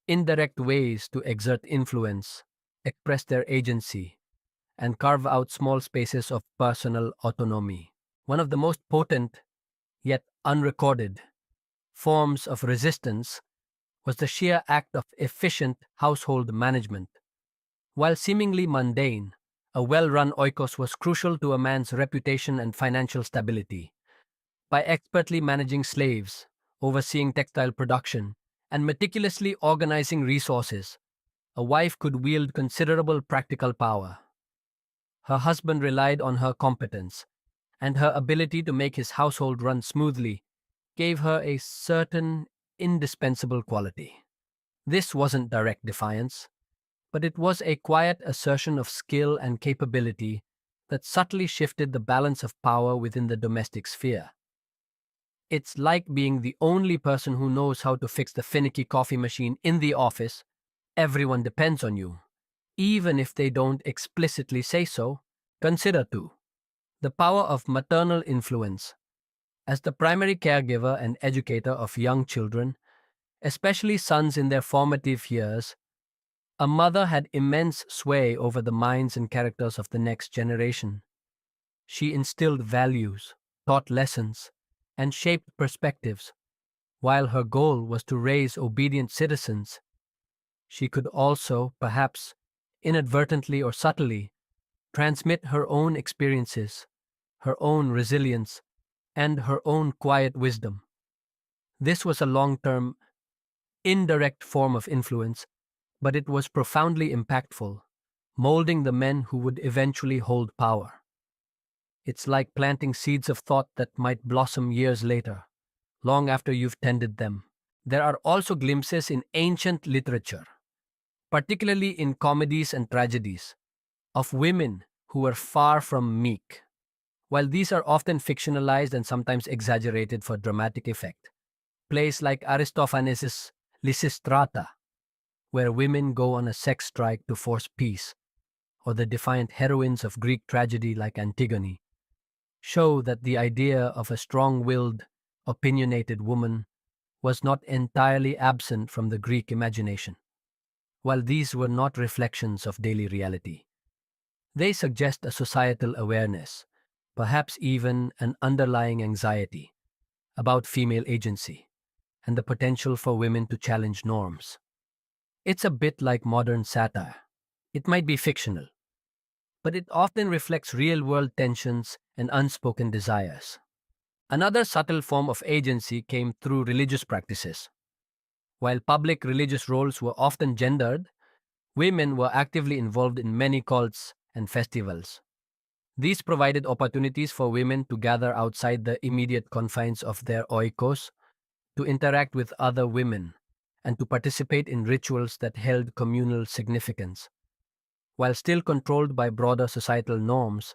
indirect ways to exert influence, express their agency, and carve out small spaces of personal autonomy. One of the most potent, yet unrecorded, forms of resistance was the sheer act of efficient household management. While seemingly mundane, a well-run oikos was crucial to a man's reputation and financial stability. By expertly managing slaves, overseeing textile production, and meticulously organizing resources, a wife could wield considerable practical power. Her husband relied on her competence, and her ability to make his household run smoothly gave her a certain indispensable quality. This wasn't direct defiance, but it was a quiet assertion of skill and capability that subtly shifted the balance of power within the domestic sphere. It's like being the only person who knows how to fix the finicky coffee machine in the office. Everyone depends on you, even if they don't explicitly say so. Consider, too, the power of maternal influence. As the primary caregiver and educator of young children, especially sons in their formative years, a mother had immense sway over the minds and characters of the next generation. She instilled values, taught lessons, and shaped perspectives. While her goal was to raise obedient citizens, she could also, perhaps inadvertently or subtly, transmit her own experiences, her own resilience, and her own quiet wisdom. This was a long term, indirect form of influence, but it was profoundly impactful, molding the men who would eventually hold power. It's like planting seeds of thought that might blossom years later, long after you've tended them. There are also glimpses in ancient literature, particularly in comedies and tragedies, of women who were far from meek. While these are often fictionalized and sometimes exaggerated for dramatic effect, plays like Aristophanes' Lysistrata, where women go on a sex strike to force peace, or the defiant heroines of Greek tragedy like Antigone, show that the idea of a strong willed, opinionated woman was not entirely absent from the Greek imagination. While these were not reflections of daily reality, they suggest a societal awareness, perhaps even an underlying anxiety about female agency and the potential for women to challenge norms. It's a bit like modern satire. It might be fictional, but it often reflects real world tensions and unspoken desires. Another subtle form of agency came through religious practices. While public religious roles were often gendered, women were actively involved in many cults and festivals. These provided opportunities for women to gather outside the immediate confines of their oikos, to interact with other women, and to participate in rituals that held communal significance. While still controlled by broader societal norms,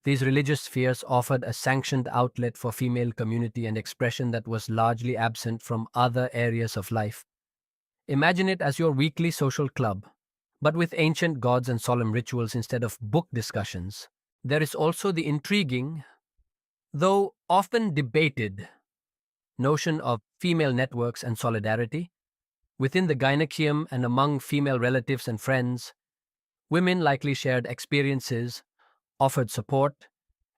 these religious spheres offered a sanctioned outlet for female community and expression that was largely absent from other areas of life. Imagine it as your weekly social club, but with ancient gods and solemn rituals instead of book discussions. There is also the intriguing, though often debated, notion of female networks and solidarity. Within the gynaecium and among female relatives and friends, women likely shared experiences, offered support,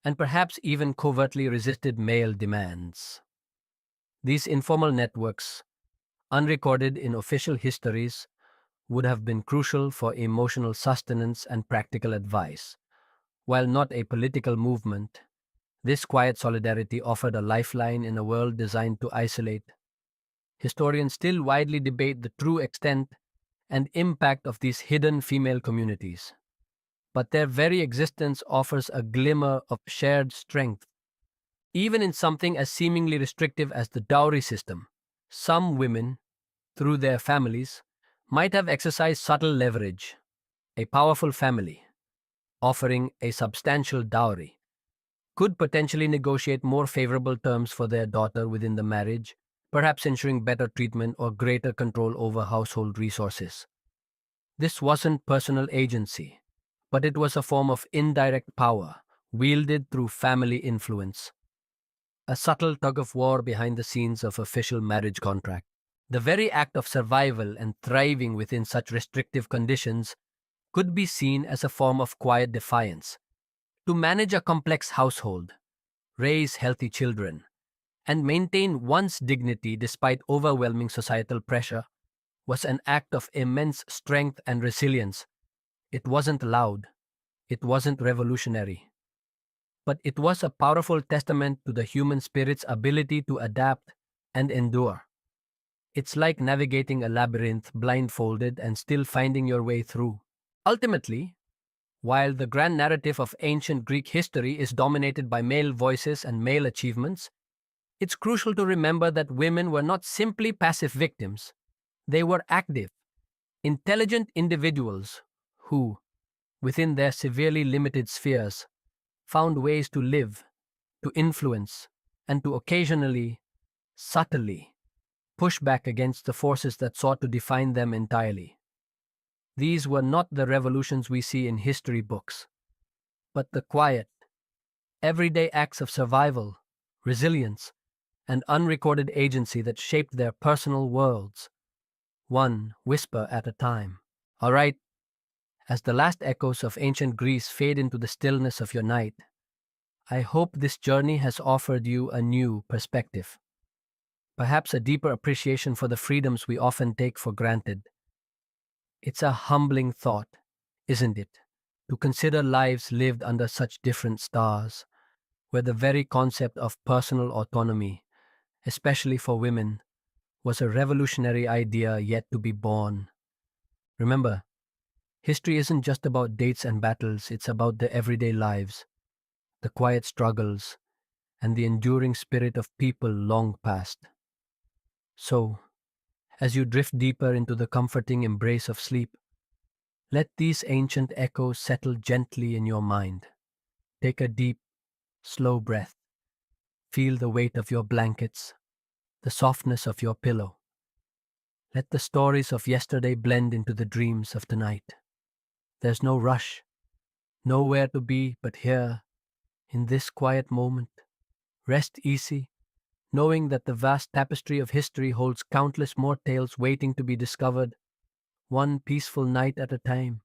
and perhaps even covertly resisted male demands. These informal networks, unrecorded in official histories, would have been crucial for emotional sustenance and practical advice. While not a political movement, this quiet solidarity offered a lifeline in a world designed to isolate. Historians still widely debate the true extent and impact of these hidden female communities, but their very existence offers a glimmer of shared strength. Even in something as seemingly restrictive as the dowry system, some women, through their families, might have exercised subtle leverage. A powerful family, offering a substantial dowry, could potentially negotiate more favorable terms for their daughter within the marriage, perhaps ensuring better treatment or greater control over household resources. This wasn't personal agency, but it was a form of indirect power wielded through family influence, a subtle tug of war behind the scenes of official marriage contract. The very act of survival and thriving within such restrictive conditions could be seen as a form of quiet defiance. To manage a complex household, raise healthy children, and maintain one's dignity despite overwhelming societal pressure was an act of immense strength and resilience. It wasn't loud, it wasn't revolutionary, but it was a powerful testament to the human spirit's ability to adapt and endure. It's like navigating a labyrinth blindfolded and still finding your way through. Ultimately, While the grand narrative of ancient Greek history is dominated by male voices and male achievements, it's crucial to remember that women were not simply passive victims. They were active, intelligent individuals who, within their severely limited spheres, found ways to live, to influence, and to occasionally, subtly, push back against the forces that sought to define them entirely. These were not the revolutions we see in history books, but the quiet, everyday acts of survival, resilience, and unrecorded agency that shaped their personal worlds, one whisper at a time. All right, as the last echoes of ancient Greece fade into the stillness of your night, I hope this journey has offered you a new perspective, perhaps a deeper appreciation for the freedoms we often take for granted. It's a humbling thought, isn't it, to consider lives lived under such different stars, where the very concept of personal autonomy, especially for women, was a revolutionary idea yet to be born. Remember, history isn't just about dates and battles, it's about the everyday lives, the quiet struggles, and the enduring spirit of people long past. So, as you drift deeper into the comforting embrace of sleep, let these ancient echoes settle gently in your mind. Take a deep, slow breath. Feel the weight of your blankets, the softness of your pillow. Let the stories of yesterday blend into the dreams of tonight. There's no rush, nowhere to be but here, in this quiet moment. Rest easy, knowing that the vast tapestry of history holds countless more tales waiting to be discovered, one peaceful night at a time.